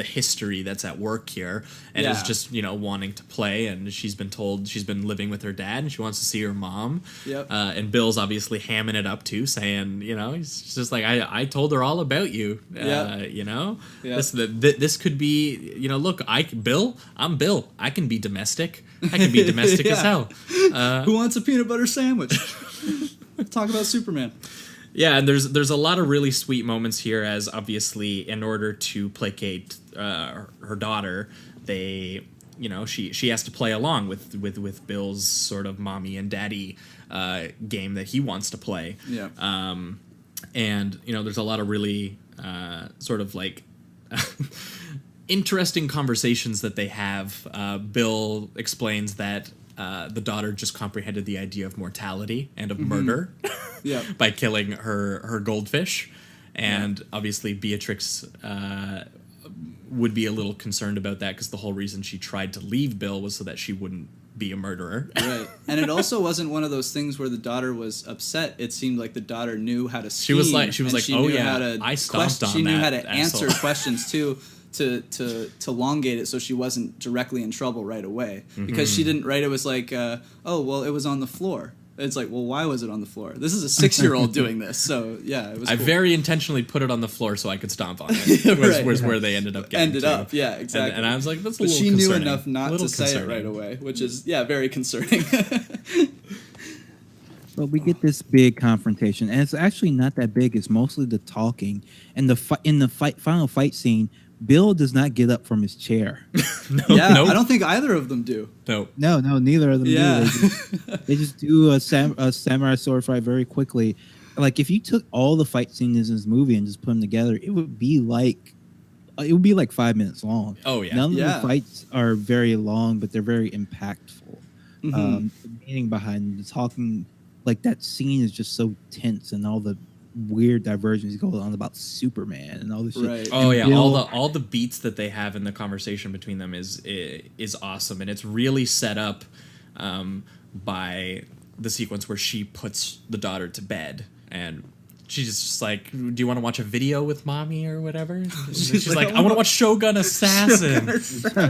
history that's at work here and is just, wanting to play, and she's been told she's been living with her dad and she wants to see her mom. Yep. And Bill's obviously hamming it up too, saying, he's just like, I told her all about you. Yep. This could be, look, Bill, I'm Bill. I can be domestic. I can be domestic as hell. Who wants a peanut butter sandwich? Talk about Superman. Yeah, and there's a lot of really sweet moments here, as obviously in order to placate her daughter, she has to play along with Bill's sort of mommy and daddy game that he wants to play. Yeah. And there's a lot of really sort of like interesting conversations that they have. Bill explains that the daughter just comprehended the idea of mortality and of murder Yeah. by killing her goldfish. And obviously Beatrix would be a little concerned about that because the whole reason she tried to leave Bill was so that she wouldn't be a murderer. Right. And it also wasn't one of those things where the daughter was upset. It seemed like the daughter knew how to scheme. She was like, oh yeah, I stomped on that. She knew how to asshole. answer questions too, to elongate it so she wasn't directly in trouble right away. Because she didn't, right? It was like, oh, well, it was on the floor. It's like, well, why was it on the floor? This is a 6-year-old doing this, so yeah, it was. I cool. very intentionally put it on the floor so I could stomp on it. Was where they ended up getting yeah, exactly. And I was like, that's a but little she knew concerning. enough not to say it right away, which is very concerning. But we get this big confrontation, and it's actually not that big. It's mostly the talking, and in the final fight scene, Bill does not get up from his chair. I don't think either of them do. No, neither of them Yeah. do. They just do a samurai sword fight very quickly. Like if you took all the fight scenes in this movie and just put them together, it would be like 5 minutes long. Oh yeah, none of the fights are very long, but they're very impactful. The meaning behind the talking, like that scene is just so tense, and all the weird diversions go on about Superman and all this shit. Right. Oh and yeah, Bill, all the beats that they have in the conversation between them is awesome, and it's really set up by the sequence where she puts the daughter to bed, and she's just like, "Do you want to watch a video with mommy or whatever?" She's like, "I want to watch Shogun Assassin."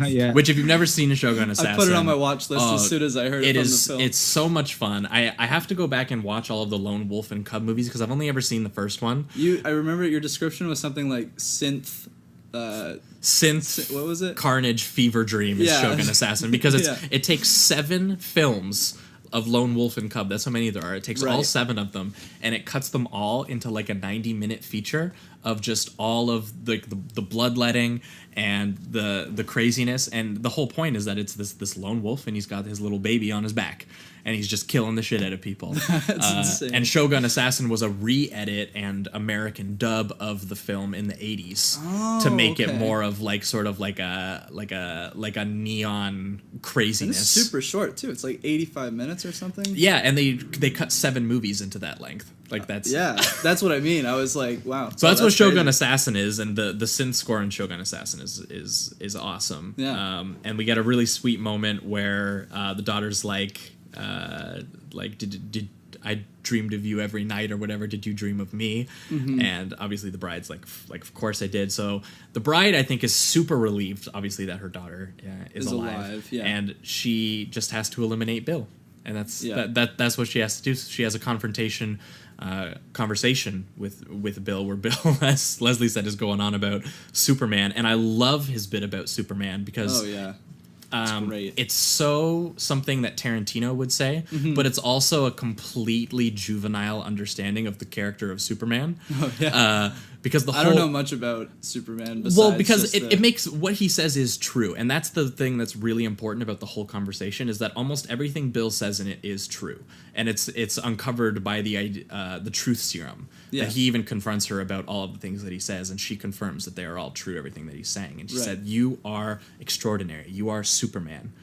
yeah. Which, if you've never seen a Shogun Assassin, I put it on my watch list as soon as I heard it from the film. It's so much fun. I have to go back and watch all of the Lone Wolf and Cub movies because I've only ever seen the first one. I remember your description was something like synth. What was it? Carnage Fever Dream is Shogun Assassin because it takes 7 films of Lone Wolf and Cub. That's how many there are. It takes all 7 of them, and it cuts them all into like a 90-minute feature of just all of the bloodletting and the craziness. And the whole point is that it's this lone wolf, and he's got his little baby on his back, and he's just killing the shit out of people. That's insane. And Shogun Assassin was a re-edit and American dub of the film in the 80s to make it more of like sort of like a neon craziness. And it's super short too. It's like 85 minutes or something. Yeah, and they cut 7 movies into that length. Like that's that's what I mean. I was like, wow. So that's what Shogun Assassin is, and the synth score in Shogun Assassin is awesome. Yeah. And we get a really sweet moment where the daughter's like did I dreamed of you every night or whatever? Did you dream of me? And obviously the bride's like of course I did. So the bride, I think, is super relieved, obviously, that her daughter is alive. Yeah. And she just has to eliminate Bill, and that's what she has to do. She has a conversation with Bill, where Bill, as Leslie said, is going on about Superman, and I love his bit about Superman because great. It's so something that Tarantino would say, but it's also a completely juvenile understanding of the character of Superman. Because I don't know much about Superman. Because it makes what he says is true, and that's the thing that's really important about the whole conversation, is that almost everything Bill says in it is true, and it's uncovered by the truth serum. That he even confronts her about all of the things that he says, and she confirms that they are all true, everything that he's saying. And she said, "You are extraordinary. You are Superman."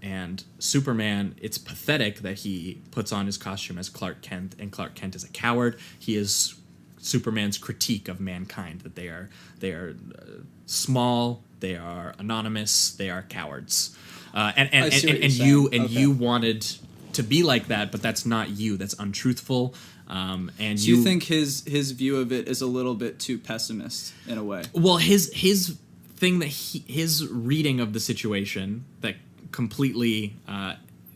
And Superman, it's pathetic that he puts on his costume as Clark Kent, and Clark Kent is a coward. He is Superman's critique of mankind, that they are small, they are anonymous, they are cowards, and you wanted to be like that, but that's not you. That's untruthful. And do you think his view of it is a little bit too pessimist in a way? Well, his thing that his reading of the situation that completely,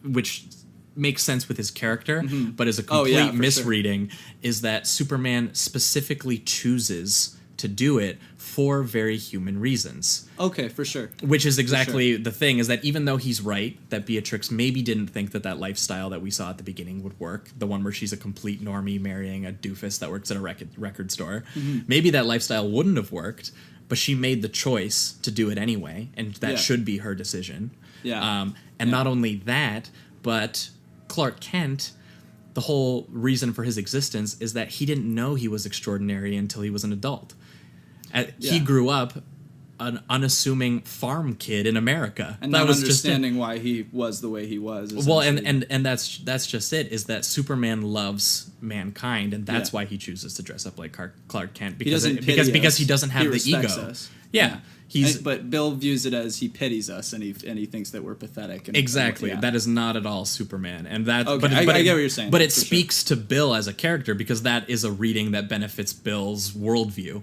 which makes sense with his character, but is a complete misreading, is that Superman specifically chooses to do it for very human reasons. Okay, for sure. Which is exactly the thing, is that even though he's right, that Beatrix maybe didn't think that lifestyle that we saw at the beginning would work, the one where she's a complete normie marrying a doofus that works at a record store, maybe that lifestyle wouldn't have worked, but she made the choice to do it anyway, and that should be her decision. Not only that, but Clark Kent, the whole reason for his existence is that he didn't know he was extraordinary until he was an adult. He grew up an unassuming farm kid in America. And that not was understanding why he was the way he was. Well, and that's just it, is that Superman loves mankind, and that's why he chooses to dress up like Clark Kent, because he doesn't have the ego. Us. Yeah. But Bill views it as he pities us, and he thinks that we're pathetic. Exactly. That is not at all Superman, and that. Okay, but I get what you're saying. But it speaks to Bill as a character, because that is a reading that benefits Bill's worldview.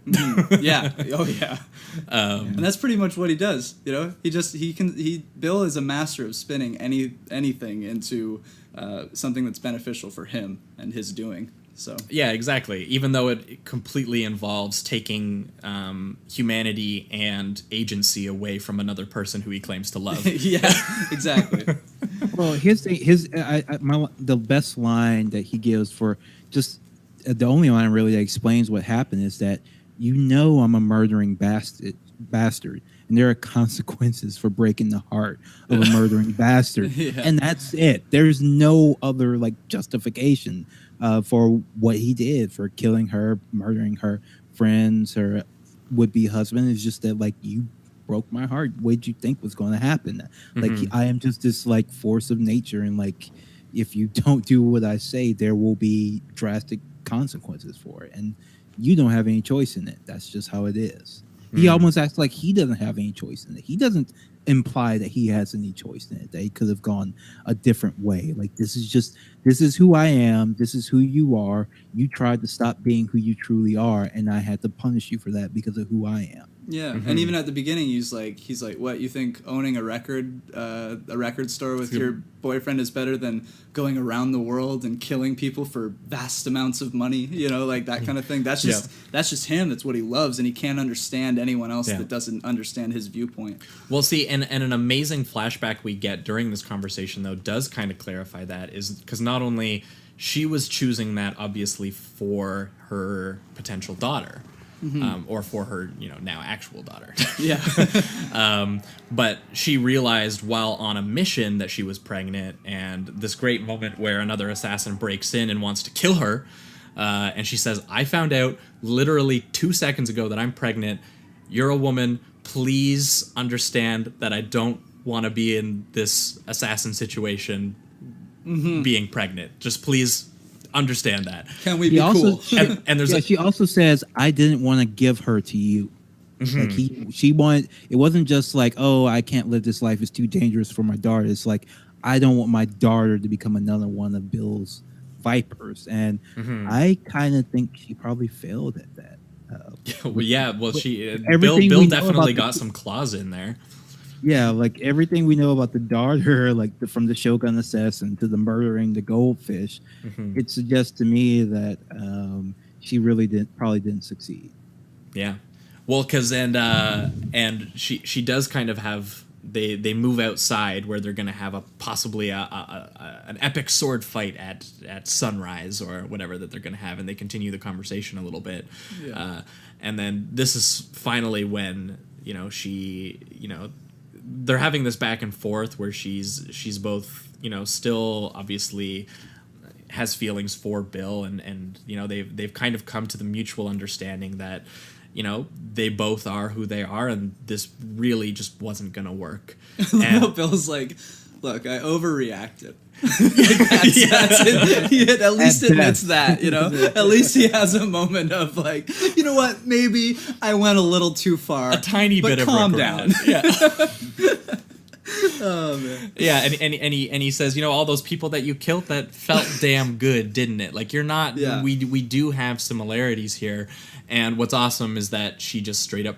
Yeah. Oh yeah. And that's pretty much what he does. You know, Bill is a master of spinning anything into something that's beneficial for him and his doing. So yeah, exactly. Even though it completely involves taking humanity and agency away from another person who he claims to love. Yeah, exactly. Well, the best line that he gives for just the only line really that explains what happened is that, I'm a murdering bastard, and there are consequences for breaking the heart of a murdering bastard, and that's it. There's no other justification for what he did, for killing her, murdering her friends, her would-be husband. It's just that you broke my heart. What did you think was going to happen? I am just this force of nature, and if you don't do what I say, there will be drastic consequences for it, and you don't have any choice in it. That's just how it is. He almost acts like he doesn't have any choice in it. He doesn't imply that he has any choice in it, that he could have gone a different way. This is who I am. This is who you are. You tried to stop being who you truly are, and I had to punish you for that because of who I am. Yeah, and even at the beginning, he's like, what, you think owning a record store with your boyfriend is better than going around the world and killing people for vast amounts of money? That kind of thing. That's just him. That's what he loves, and he can't understand anyone else that doesn't understand his viewpoint. Well, see, and an amazing flashback we get during this conversation, though, does kind of clarify that, is because not only she was choosing that, obviously, for her potential daughter, or for her, now actual daughter. Yeah. But she realized while on a mission that she was pregnant, and this great moment where another assassin breaks in and wants to kill her, and she says, I found out literally 2 seconds ago that I'm pregnant. You're a woman. Please understand that I don't want to be in this assassin situation being pregnant. Just please understand that. Can we be cool? And there's she also says, I didn't want to give her to you. She wanted, it wasn't just oh, I can't live this life, it's too dangerous for my daughter. It's I don't want my daughter to become another one of Bill's vipers. And I kind of think she probably failed at that. Bill definitely got some claws in there. Yeah, everything we know about the daughter, from the Shogun assassin to the murdering the goldfish, it suggests to me that she really probably didn't succeed. Yeah, well, because and she does kind of have they move outside where they're going to have possibly an epic sword fight at sunrise or whatever that they're going to have, and they continue the conversation a little bit, and then this is finally when they're having this back and forth where she's both still obviously has feelings for Bill, and they've kind of come to the mutual understanding that they both are who they are, and this really just wasn't gonna work. And Bill's like, look, I overreacted. That's it. He at least admits that, At least he has a moment of you know what? Maybe I went a little too far. A tiny bit of calm down. Yeah. Oh man. Yeah, and he says, all those people that you killed, that felt damn good, didn't it? You're not. Yeah. We do have similarities here, and what's awesome is that she just straight up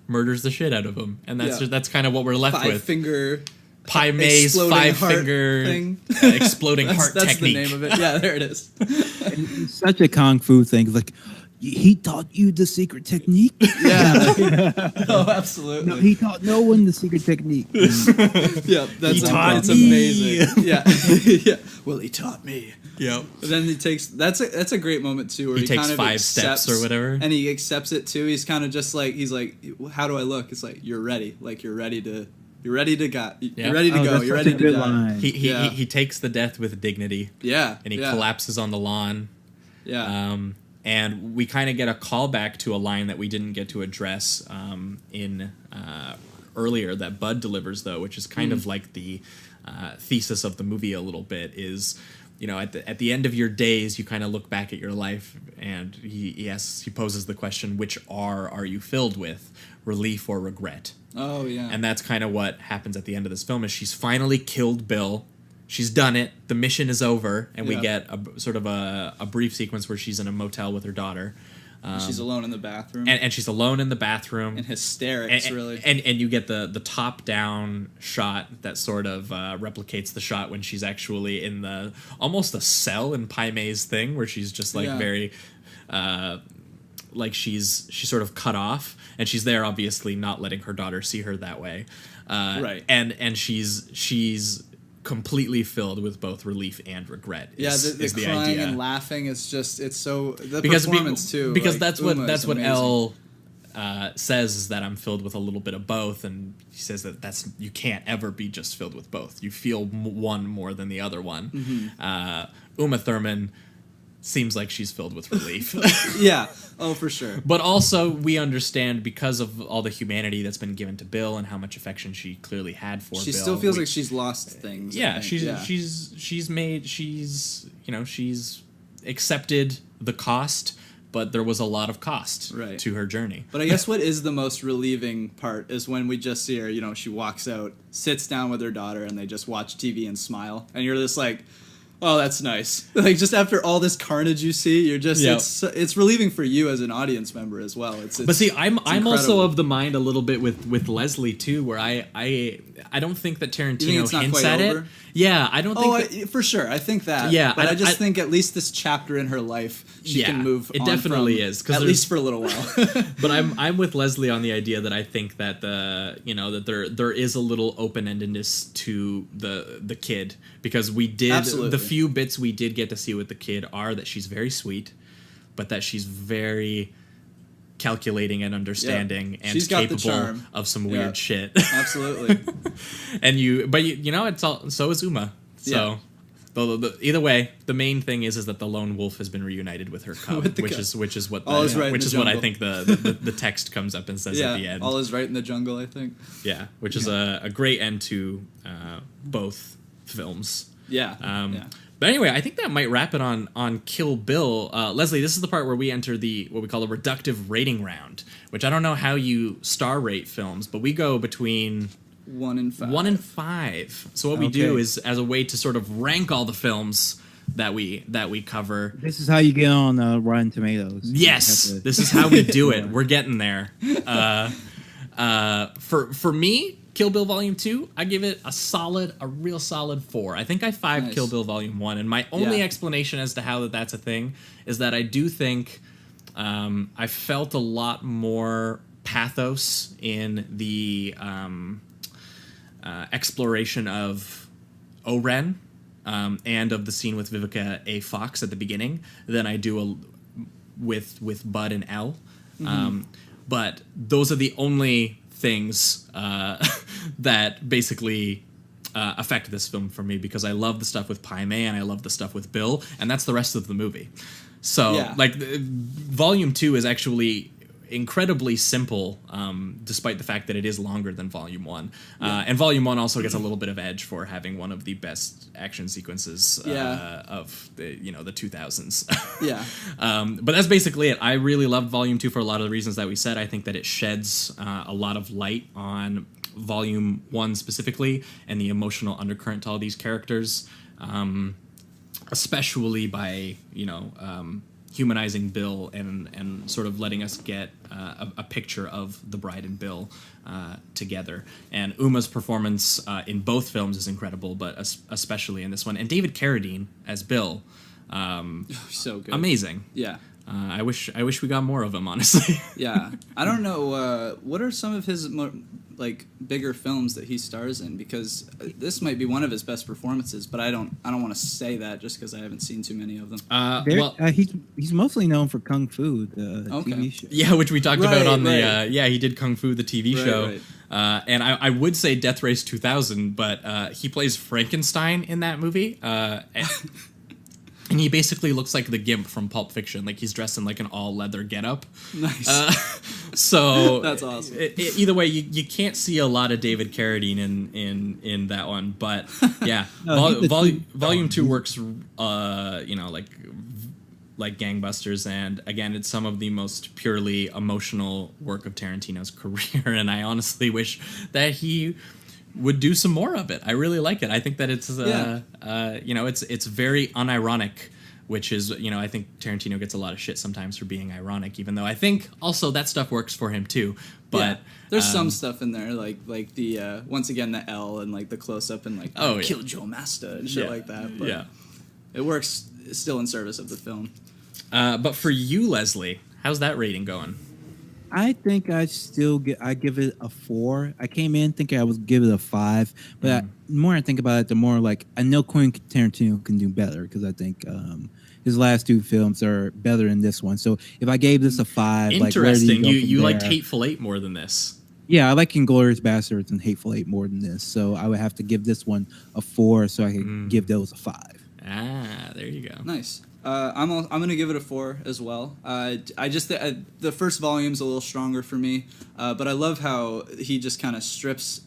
murders the shit out of him, and that's kind of what we're left with. Five-finger. Pai Mei's five-finger exploding heart that's technique. That's the name of it. Yeah, there it is. It's such a kung fu thing. He taught you the secret technique? Yeah. Oh, absolutely. No, he taught no one the secret technique. Yeah, it's amazing. Yeah. Yeah. Well, he taught me. Yep. But then he takes that's a great moment too, where he takes kind of 5 steps or whatever, and he accepts it too. He's kind of just he's like, how do I look? It's you're ready. You're ready to go. You're ready to go. You're ready to die. He takes the death with dignity. Yeah. And he collapses on the lawn. Yeah. And we kind of get a callback to a line that we didn't get to address in earlier that Bud delivers, though, which is kind of like the thesis of the movie a little bit, is, you know, at the end of your days, you kind of look back at your life, and he poses the question, which are you filled with, relief or regret? Oh, yeah. And that's kind of what happens at the end of this film, is she's finally killed Bill. She's done it. The mission is over, and we get a sort of a brief sequence where she's in a motel with her daughter. She's alone in the bathroom. And she's alone in the bathroom. In hysterics, really. And you get the top-down shot that sort of replicates the shot when she's actually in the almost a cell in Pai Mei's thing, where she's just like very like she's sort of cut off, and she's there obviously not letting her daughter see her that way. Right. And she's completely filled with both relief and regret. The crying idea. And laughing is just, it's so, the because performance too. Because like, that's what amazing. Elle says, is that I'm filled with a little bit of both, and he says that you can't ever be just filled with both. You feel one more than the other one. Mm-hmm. Uma Thurman seems like she's filled with relief. Yeah. Oh, for sure. But also, we understand, because of all the humanity that's been given to Bill and how much affection she clearly had for Bill. She still feels like she's lost things. Yeah, she's accepted the cost, but there was a lot of cost to her journey. But I guess what is the most relieving part is when we just see her, you know, she walks out, sits down with her daughter, and they just watch TV and smile. And you're just like, oh, that's nice. Like, just after all this carnage you see, you're just it's relieving for you as an audience member as well. But see, I'm also of the mind a little bit with Leslie too, where I don't think that Tarantino hints at it. Yeah, I don't think for sure. I think that. Yeah, but I just think at least this chapter in her life, she can move. It on definitely from, is, at least for a little while. But I'm with Leslie on the idea that I think that that there is a little open-endedness to the kid, because we did the few bits we did get to see with the kid are that she's very sweet, but that she's very calculating and understanding and she's capable of some weird shit. Absolutely. But it's all, so is Uma. So either way, the main thing is that the lone wolf has been reunited with her cub, which is what I think the text comes up and says at the end. All is right in the jungle, I think. Yeah, which is a great end to both films. Yeah. But anyway, I think that might wrap it on Kill Bill. Leslie, this is the part where we enter what we call a reductive rating round, which I don't know how you star rate films, but we go between 1 and 5. 1 and 5. So what we do is, as a way to sort of rank all the films that we cover. This is how you get on Rotten Tomatoes. Yes, this is how we do it. We're getting there. For me, Kill Bill Volume 2, I give it a real solid 4. I think I 5 Kill Bill Volume 1, and my only explanation as to how that's a thing is that I do think I felt a lot more pathos in the exploration of O-Ren and of the scene with Vivica A. Fox at the beginning than I do with Bud and Elle. Mm-hmm. But those are the only things that basically affect this film for me, because I love the stuff with Pai Mei and I love the stuff with Bill, and that's the rest of the movie. So Volume 2 is actually incredibly simple, despite the fact that it is longer than Volume 1. And Volume 1 also gets a little bit of edge for having one of the best action sequences of the 2000s. But that's basically it. I really loved Volume 2 for a lot of the reasons that we said. I think that it sheds a lot of light on Volume 1 specifically, and the emotional undercurrent to all these characters, especially by humanizing Bill and sort of letting us get a picture of the bride and Bill together. And Uma's performance in both films is incredible, but especially in this one. And David Carradine as Bill, so good, amazing. Yeah. I wish we got more of him, honestly. Yeah, I don't know. What are some of his bigger films that he stars in? Because this might be one of his best performances, but I don't want to say that just because I haven't seen too many of them. He's mostly known for Kung Fu, the TV show. Yeah, which we talked about on the he did Kung Fu, the TV show. Right. And I would say Death Race 2000, but he plays Frankenstein in that movie. And he basically looks like the Gimp from Pulp Fiction. Like, he's dressed in like an all leather getup. Nice. So that's awesome. Either way, you can't see a lot of David Carradine in that one. But yeah, Volume 2 works, like gangbusters, and again, it's some of the most purely emotional work of Tarantino's career. And I honestly wish that he would do some more of it. I really like it. I think that it's it's very unironic, which is, I think Tarantino gets a lot of shit sometimes for being ironic, even though I think also that stuff works for him too. But there's some stuff in there like the once again the L and like the close up and like kill Joe Masta and shit like that. But it works still in service of the film. But for you, Leslie, how's that rating going? I think I give it a 4. I came in thinking I would give it a 5, but the more I think about it, the more like I know Quentin Tarantino can do better, because I think his last 2 films are better than this one. So if I gave this a 5, interesting, you liked Hateful Eight more than this. Yeah, I like Inglourious Basterds and Hateful Eight more than this. So I would have to give this one a 4, so I can give those a 5. Ah, there you go. Nice. I'm gonna give it a 4 as well. I just the first volume's a little stronger for me, but I love how he just kind of strips.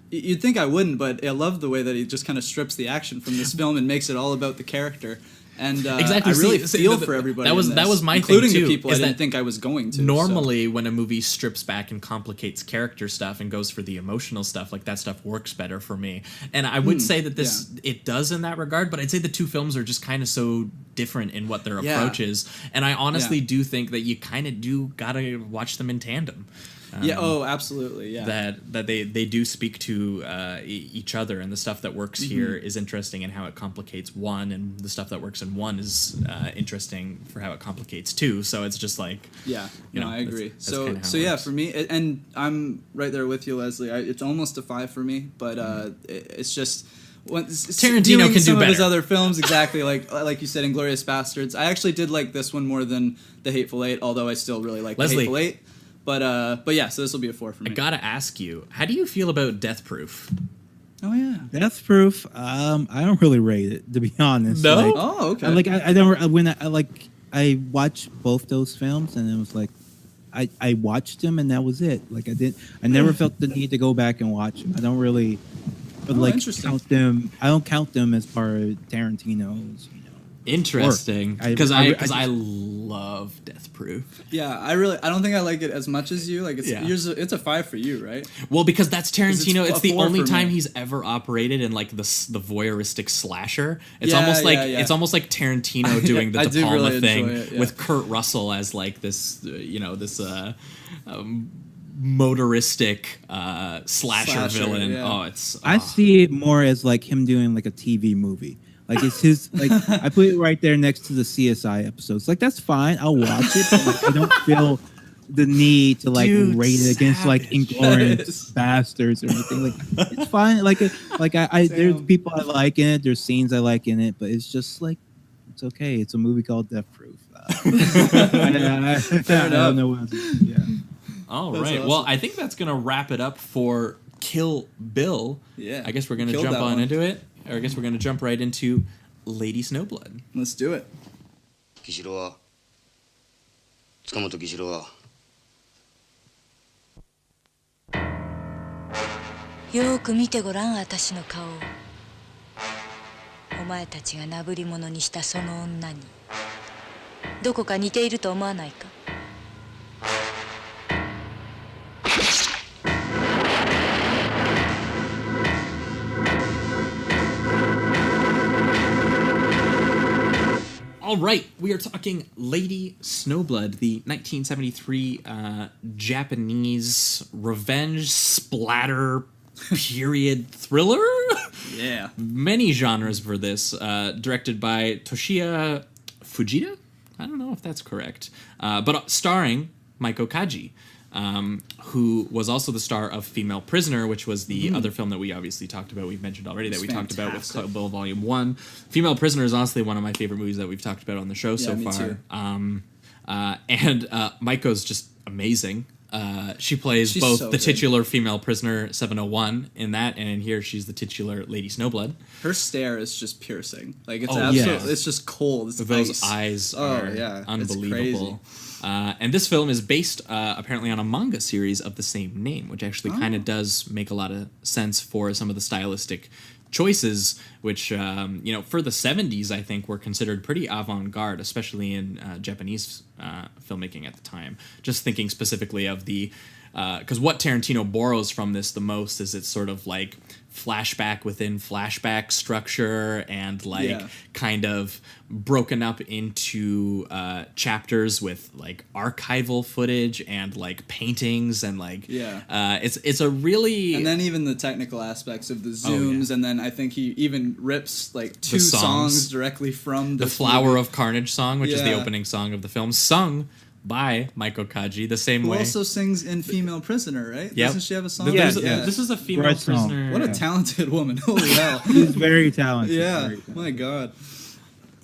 You'd think I wouldn't, but I love the way that he just kind of strips the action from this film and makes it all about the character. And exactly. I really feel for everybody. That was my including thing too, the people I didn't think I was going to. Normally, when a movie strips back and complicates character stuff and goes for the emotional stuff, like that stuff works better for me. And I would say that it does in that regard, but I'd say the 2 films are just kind of so different in what their approach is. And I honestly do think that you kind of do gotta watch them in tandem. Absolutely, yeah. That they do speak to each other, and the stuff that works here is interesting in how it complicates one, and the stuff that works in one is interesting for how it complicates 2. So it's just like I agree. That's so yeah, for me, and I'm right there with you, Leslie. It's almost a 5 for me, but it's just. Tarantino can do better. Of his other films, exactly like you said, Inglourious Basterds. I actually did like this one more than The Hateful Eight, although I still really like The Hateful Eight. But yeah, so this will be a 4 for me. I gotta ask you, how do you feel about Death Proof? Oh yeah, Death Proof. I don't really rate it, to be honest. No. Okay. I watched both those films, and it was like I watched them, and that was it. Like I never felt the need to go back and watch them. I don't really count them. I don't count them as part of Tarantino's. Interesting, because I love Death Proof. Yeah, I don't think I like it as much as you. Like it's a 5 for you, right? Well, because that's Tarantino. It's the only time me. he's ever operated in like the voyeuristic slasher. It's almost like Tarantino doing the De Palma really thing with Kurt Russell as like this motoristic slasher villain. Yeah. I see it more as like him doing like a TV movie. Like it's his, like I put it right there next to the CSI episodes. Like that's fine, I'll watch it. But like, I don't feel the need to like rate it against like Inglourious Basterds or anything. Like it's fine. I there's people I like in it. There's scenes I like in it, but it's just like it's okay. It's a movie called Death Proof. I don't know what else. Yeah. All right. Awesome. Well, I think that's gonna wrap it up for Kill Bill. Yeah. I guess we're gonna jump on into it. Or I guess we're going to jump right into Lady Snowblood. Let's do it. 木城は塚本木城はよーく見てごらん私の顔をお前たちがなぶり者にしたその女にどこか似ていると思わないか All right, we are talking Lady Snowblood, the 1973 Japanese revenge splatter period thriller. Yeah, many genres for this. Directed by Toshiya Fujita. I don't know if that's correct, but starring Maiko Kaji. Who was also the star of Female Prisoner, which was the other film that we obviously talked about. We've mentioned already that we talked about with Kill Bill Volume 1. Female Prisoner is honestly one of my favorite movies that we've talked about on the show so far. Too. And Maiko's just amazing. She plays She's both so the good. titular female prisoner 701 in that, and in here she's the titular Lady Snowblood. Her stare is just piercing. Like it's Oh, absolutely, yeah. it's just cold. It's Those ice. eyes Oh, are yeah. It's unbelievable. And this film is based apparently on a manga series of the same name, which actually kind of does make a lot of sense for some of the stylistic choices, which for the 70s I think were considered pretty avant-garde, especially in Japanese filmmaking at the time. Just thinking specifically of the because what Tarantino borrows from this the most is it's sort of like flashback within flashback structure and kind of broken up into chapters with like archival footage and like paintings and it's a really, and then even the technical aspects of the zooms, and then I think he even rips like two songs. songs directly from the this Flower movie. of Carnage song, which is the Yeah. opening song of the film, sung by Maiko Kaji the same Who way. also sings in Female Prisoner, right? Yep. Doesn't she have a song? This is a female Great song. prisoner. What a talented woman. Holy hell. She's very talented. Yeah. Very talented. My God.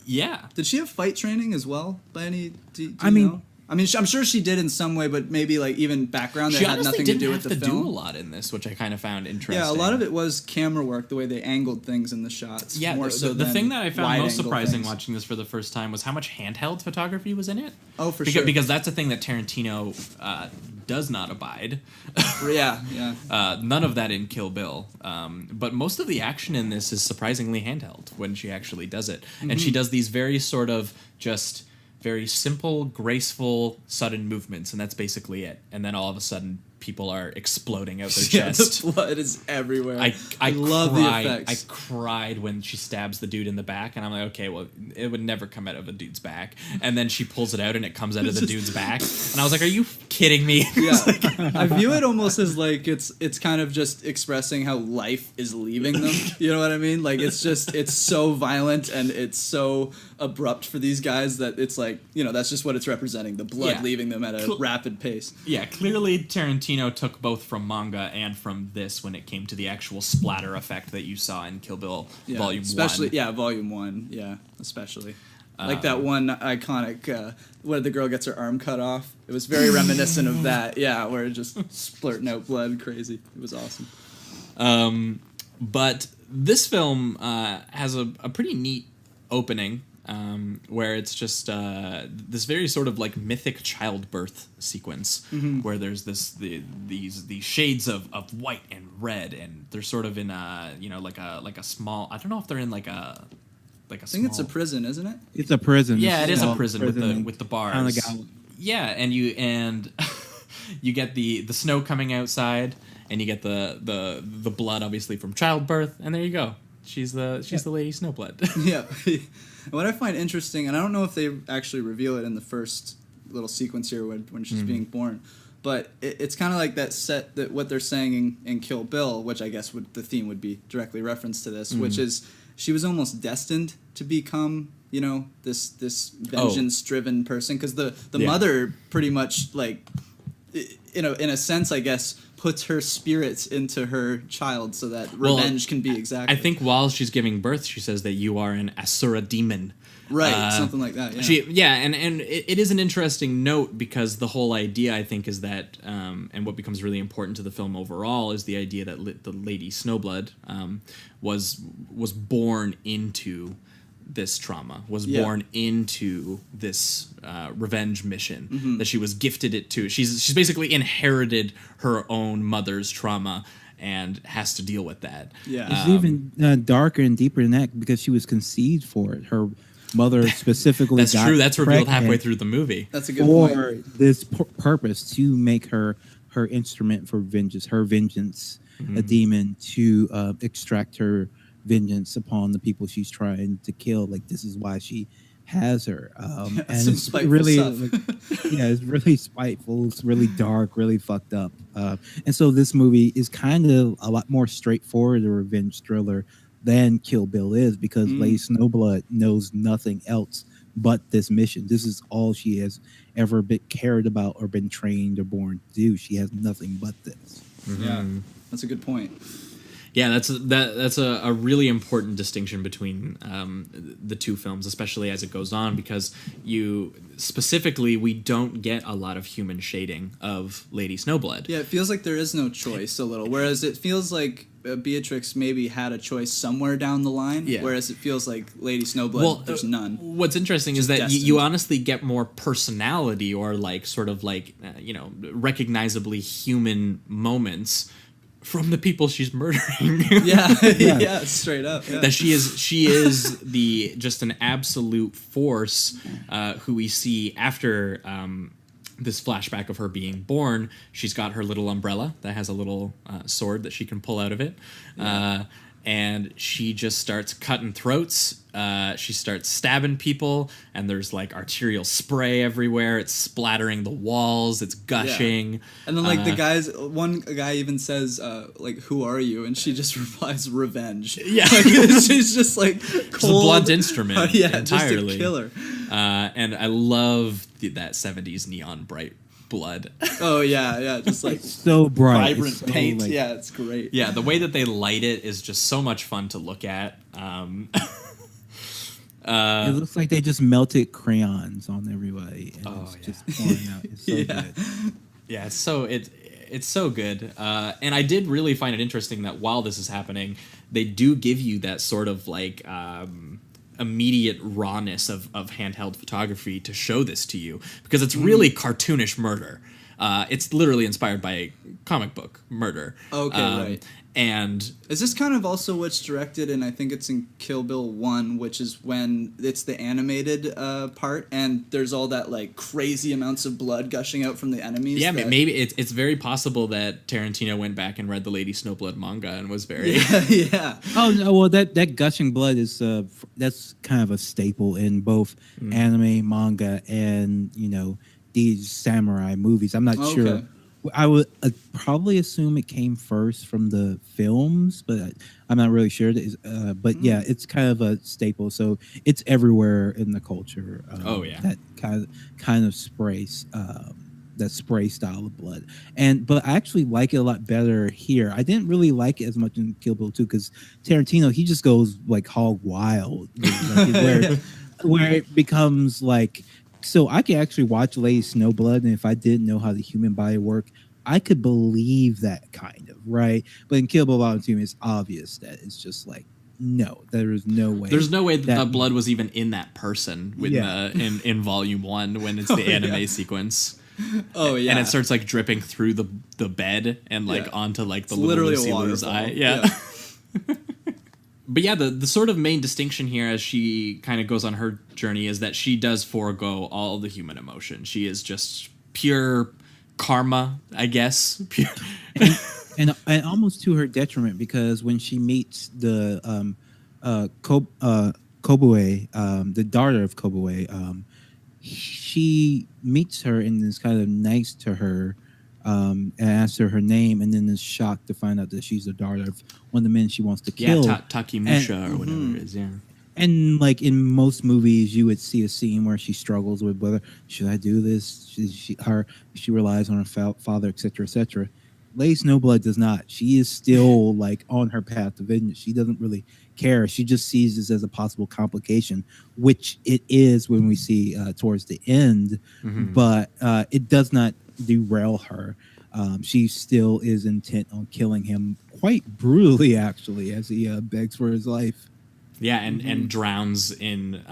Yeah. Did she have fight training as well? By any? Do you I mean- know? I mean, I'm sure she did in some way, but maybe like even background that She had honestly nothing didn't to do have with to the do film. a lot in this, which I kind of found interesting. Yeah, a lot of it was camera work, the way they angled things in the shots. Yeah, more the than thing that I found most wide-angle surprising things. watching this for the first time was how much handheld photography was in it. Oh, for because, sure. Because that's a thing that Tarantino does not abide. Yeah. None of that in Kill Bill. But most of the action in this is surprisingly handheld when she actually does it. And she does these very sort of just very simple, graceful, sudden movements, and that's basically it. And then all of a sudden, people are exploding out their Yeah, chest. the blood is everywhere. I love cried. the I effects. cried when she stabs the dude in the back, and I'm like, okay, well, it would never come out of a dude's back. And then she pulls it out, and it comes out of the dude's back. And I was like, are you kidding me? Yeah, I view it almost as like it's kind of just expressing how life is leaving them. You know what I mean? Like it's so violent and it's so abrupt for these guys that it's like, that's just what it's representing, the blood leaving them at a rapid pace. Yeah, clearly Tarantino took both from manga and from this when it came to the actual splatter effect that you saw in Kill Bill Volume 1. Yeah, Volume 1, yeah, especially. Like that one iconic, where the girl gets her arm cut off. It was very reminiscent of that, yeah, where it just splurting out blood crazy. It was awesome. But this film has a pretty neat opening where it's just this very sort of like mythic childbirth sequence where there's these shades of white and red, and they're sort of in a like a small, I don't know if they're in like a I think it's a prison, isn't it? It's a prison. Yeah, it is a small prison with the bars. Kind of like yeah, and you get the snow coming outside, and you get the blood obviously from childbirth, and there you go. She's the Lady Snowblood. Yeah. What I find interesting, and I don't know if they actually reveal it in the first little sequence here when she's being born, but it's kind of like that set that what they're saying in Kill Bill, which I guess the theme would be directly referenced to this, which is she was almost destined to become, this vengeance-driven person, because the mother pretty much like, in a sense, I guess, puts her spirits into her child so that revenge can be exacted. I think while she's giving birth, she says that you are an Asura demon. Right, something like that. Yeah. And it is an interesting note, because the whole idea, I think, is that, and what becomes really important to the film overall, is the idea that the Lady Snowblood was born into this trauma, was born into this revenge mission that she was gifted it to. She's basically inherited her own mother's trauma and has to deal with that. Yeah. It's even darker and deeper than that, because she was conceived for it. Her mother specifically That's got true. That's revealed pregnant halfway through the movie. That's a good point. for this purpose, to make her instrument for vengeance, her vengeance, a demon, to extract her vengeance upon the people she's trying to kill. Like, this is why she has her. And some it's spiteful really stuff. it's really spiteful. It's really dark, really fucked up. And so this movie is kind of a lot more straightforward, a revenge thriller, than Kill Bill is, because Lady Snowblood knows nothing else but this mission. This is all she has ever been cared about or been trained or born to do. She has nothing but this. Yeah, that's a good point. Yeah, that's a really important distinction between the two films, especially as it goes on, because we don't get a lot of human shading of Lady Snowblood. Yeah, it feels like there is no choice a little, whereas it feels like Beatrix maybe had a choice somewhere down the line, whereas it feels like Lady Snowblood, there's none. What's interesting is that you honestly get more personality, or like sort of like recognizably human moments from the people she's murdering. yeah, straight up. Yeah. That she is just an absolute force who we see after this flashback of her being born. She's got her little umbrella that has a little sword that she can pull out of it. And she just starts cutting throats. She starts stabbing people, and there's like arterial spray everywhere. It's splattering the walls. It's gushing. Yeah. And then like one guy even says like, "Who are you?" And she just replies, "Revenge." Yeah, like, she's just like cold. It's a blunt instrument. Entirely. Just a killer. And I love that 70s neon bright blood. Oh yeah, just like so bright, vibrant paint. Yeah, it's great. Yeah, the way that they light it is just so much fun to look at. It looks like they just melted crayons on everybody, and just pouring out. It's so good. Yeah, it's so good. And I did really find it interesting that while this is happening, they do give you that sort of like immediate rawness of handheld photography to show this to you, because it's really cartoonish murder. It's literally inspired by a comic book murder. Okay, right. And is this kind of also what's directed, and I think it's in Kill Bill 1, which is when it's the animated part, and there's all that like crazy amounts of blood gushing out from the enemies. Yeah, maybe it's very possible that Tarantino went back and read the Lady Snowblood manga and was very yeah. Oh no, well that gushing blood is that's kind of a staple in both anime, manga, and these samurai movies. I'm not sure. I would probably assume it came first from the films, but I'm not really sure. But yeah, it's kind of a staple. So it's everywhere in the culture. That kind of spray, that spray style of blood. But I actually like it a lot better here. I didn't really like it as much in Kill Bill 2 because Tarantino, he just goes like hog wild, where it becomes like. So I could actually watch Lady Snowblood, and if I didn't know how the human body worked, I could believe that kind of, right? But in Kill Bill Volume 2, it's obvious that it's just like, no, there is no way. There's no way that the blood was even in that person in Volume 1 when it's the anime sequence. Oh, yeah. And it starts like dripping through the bed and like onto like the it's little literally Lucy Lou's eye. Yeah. But yeah, the sort of main distinction here as she kind of goes on her journey is that she does forego all the human emotion. She is just pure karma, I guess. Pure. and almost to her detriment, because when she meets the Kobue, the daughter of Kobue, she meets her and is kind of nice to her. And asks her name, and then is shocked to find out that she's the daughter of one of the men she wants to kill. Yeah, Takimusha or whatever it is, yeah. And like in most movies, you would see a scene where she struggles with whether should I do this? She relies on her father, etc., etc. Lady Snowblood does not. She is still like on her path to vengeance. She doesn't really care. She just sees this as a possible complication, which it is when we see towards the end. But it does not derail her. She still is intent on killing him quite brutally, actually, as he begs for his life. Yeah, and drowns in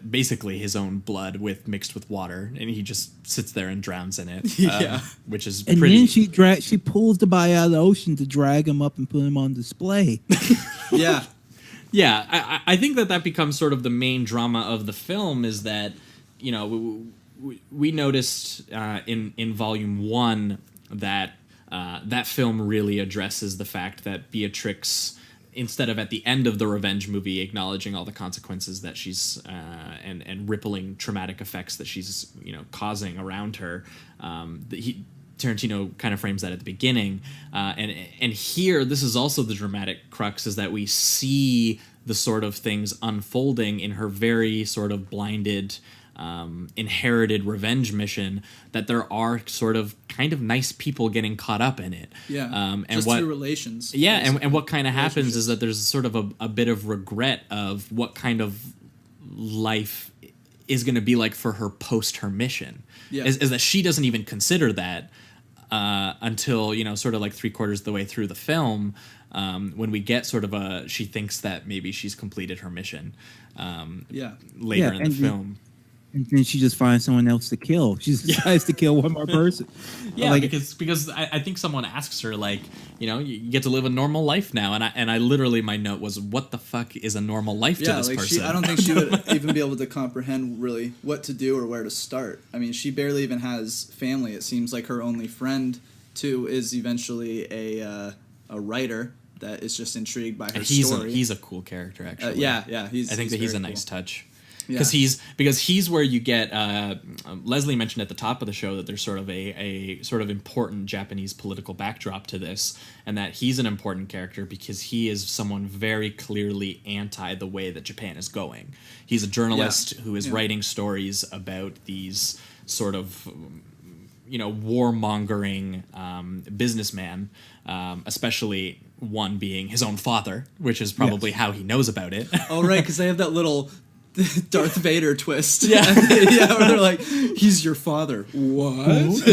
basically his own blood mixed with water, and he just sits there and drowns in it. Which is and pretty. And then she pulls the body out of the ocean to drag him up and put him on display. Yeah. Yeah, I think that becomes sort of the main drama of the film is that, we noticed in Volume 1 that that film really addresses the fact that Beatrix, instead of at the end of the revenge movie acknowledging all the consequences that she's and rippling traumatic effects that she's causing around her, Tarantino kind of frames that at the beginning, and here this is also the dramatic crux, is that we see the sort of things unfolding in her very sort of blinded inherited revenge mission, that there are sort of kind of nice people getting caught up in it. Yeah, and just what through relations. Yeah, and what kind of happens is that there's sort of a bit of regret of what kind of life is going to be like for her post her mission. Yeah. Is that she doesn't even consider that until, you know, sort of like 3/4 of the way through the film, when we get sort of she thinks that maybe she's completed her mission later in the film. And then she just finds someone else to kill. She decides to kill one more person. Yeah, like, because I think someone asks her, like, you know, you get to live a normal life now, and I literally, my note was, what the fuck is a normal life to this person? I don't think she would even be able to comprehend really what to do or where to start. I mean, she barely even has family. It seems like her only friend too is eventually a writer that is just intrigued by her story. He's a cool character, actually. I think that he's a nice cool. touch. Yeah. Because he's where you get Leslie mentioned at the top of the show that there's sort of a sort of important Japanese political backdrop to this, and that he's an important character because he is someone very clearly anti the way that Japan is going. He's a journalist who is writing stories about these sort of, you know, warmongering businessman, especially one being his own father, which is probably how he knows about it. Oh, right, because they have that little Darth Vader twist. Yeah. Where they're like, he's your father. What?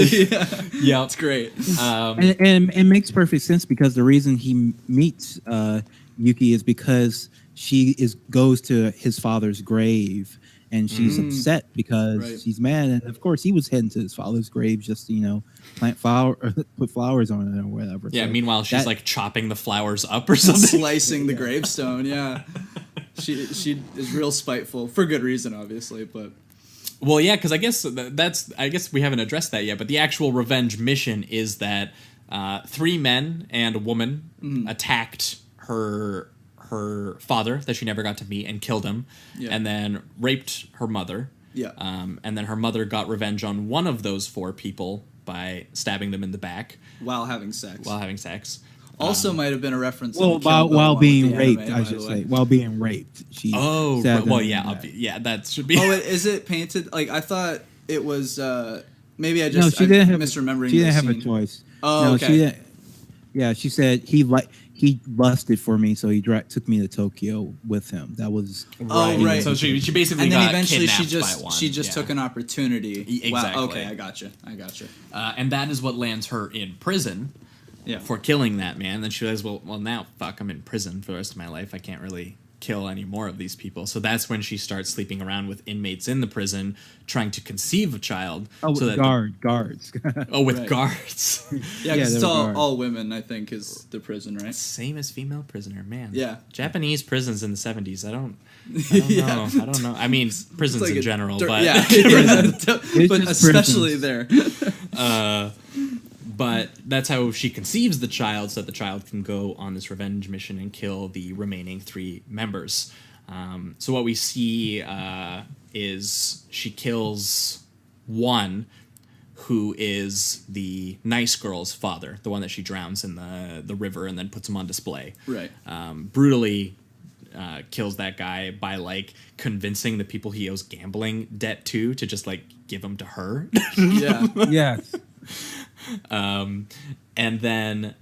Yeah, it's great. and it makes perfect sense because the reason he meets Yuki is because she goes to his father's grave, and she's upset because she's mad. And of course, he was heading to his father's grave just to, you know, put flowers on it or whatever. Yeah. So meanwhile, she's like chopping the flowers up or something, slicing the gravestone. Yeah. She is real spiteful for good reason, obviously, but well, yeah, because I guess we haven't addressed that yet. But the actual revenge mission is that 3 men and a woman attacked her father that she never got to meet and killed him, and then raped her mother. Yeah. And then her mother got revenge on one of those 4 people by stabbing them in the back while having sex. Also, might have been a reference. Well, while being raped, I should say. While being raped, she. Oh, well, yeah, that should be. Oh, is it painted? Like, I thought it was. Maybe I just. No, she didn't have. Misremembering. She didn't have a choice. Oh, no, okay. She didn't. Yeah, she said he lusted for me, so he took me to Tokyo with him. That was right. So she basically and then got eventually kidnapped by one. She just took an opportunity. Exactly. Wow, okay, I gotcha. And that is what lands her in prison. Yeah. For killing that man. Then she realizes, well, now, fuck, I'm in prison for the rest of my life. I can't really kill any more of these people. So that's when she starts sleeping around with inmates in the prison, trying to conceive a child. Oh, so with guards. Oh, with guards. Yeah, because it's all women, I think, is the prison, right? Same as female prisoner, man. Yeah. Japanese prisons in the 70s, I don't know. I don't know. I mean, prisons like in general, but... but especially there. But that's how she conceives the child, so that the child can go on this revenge mission and kill the remaining 3 members. So what we see is she kills one who is the nice girl's father, the one that she drowns in the river and then puts him on display. Right. Brutally kills that guy by, like, convincing the people he owes gambling debt to just, like, give him to her. Yeah. Yes. And then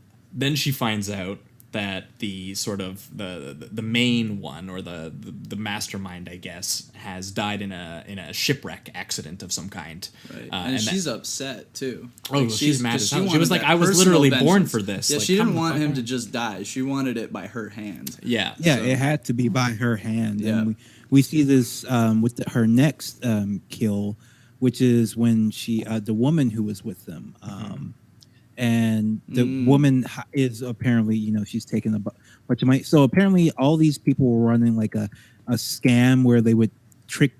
she finds out that the sort of the main one, or the mastermind, I guess, has died in a shipwreck accident of some kind. Right. And she's upset too. Oh, like, she's mad as hell. She was like, I was literally born for this. Yeah, like, she didn't want him to just die. She wanted it by her hand. Yeah. Yeah, it had to be by her hand. Yeah. And we see this with her next kill, which is when she the woman who was with them. And the woman is apparently, you know, she's taken a bunch of money. So apparently all these people were running like a scam where they would trick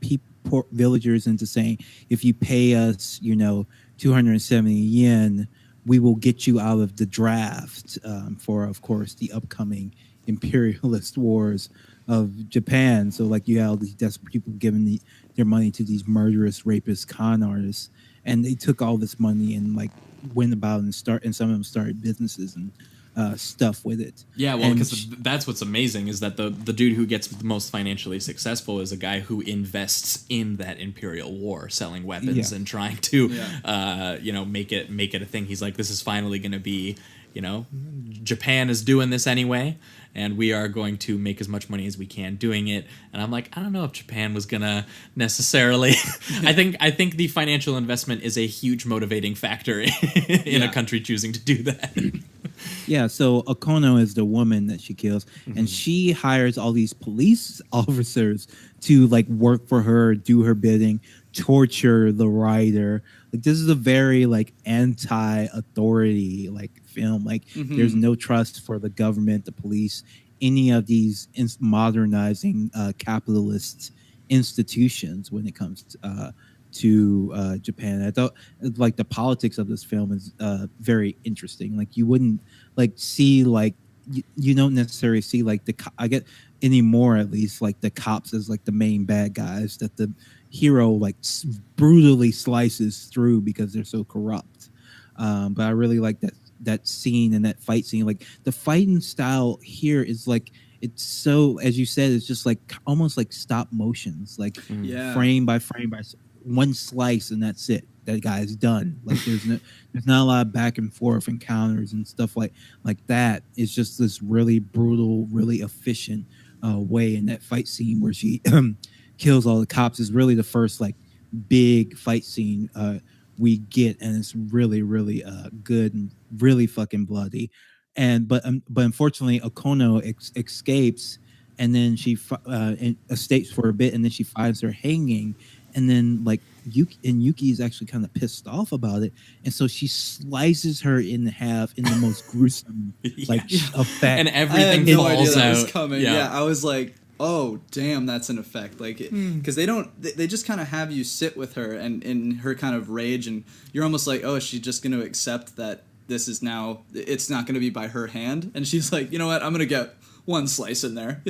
villagers into saying, if you pay us, you know, 270 yen, we will get you out of the draft for, of course, the upcoming imperialist wars of Japan. So like you have all these desperate people giving their money to these murderous, rapist con artists. And they took all this money and like went about and some of them started businesses and stuff with it. Yeah, well, And because that's what's amazing is that the dude who gets the most financially successful is a guy who invests in that Imperial War, selling weapons and trying to, make it a thing. He's like, this is finally going to be, Japan is doing this anyway, and we are going to make as much money as we can doing it. And I'm like, I don't know if Japan was gonna necessarily. I think the financial investment is a huge motivating factor in a country choosing to do that. Yeah, so Okono is the woman that she kills, and she hires all these police officers to like work for her, do her bidding, torture the writer. Like this is a very like anti-authority like film. Like there's no trust for the government, the police, any of these modernizing capitalist institutions when it comes to Japan. I thought like the politics of this film is very interesting. Like you wouldn't like see like you don't necessarily see like I get anymore at least like the cops as like the main bad guys that the hero like brutally slices through because they're so corrupt. But I really like that scene and that fight scene. Like the fighting style here is like it's so, as you said, it's just like almost like stop motions, like frame by frame by one slice, and that's it. That guy's done. Like there's not a lot of back and forth encounters and stuff like that. It's just this really brutal, really efficient way. And that fight scene where she kills all the cops is really the first like big fight scene we get, and it's really good and really fucking bloody. And but unfortunately Okono escapes, and then she escapes for a bit, and then she finds her hanging, and then like Yuki is actually kind of pissed off about it, and so she slices her in half in the most gruesome effect, and everything falls out. Coming. Yeah, I was like, oh damn, that's an effect. Like because they just kind of have you sit with her and in her kind of rage, and you're almost like, oh, is she just going to accept that this is now, it's not going to be by her hand? And she's like, you know what, I'm going to get one slice in there,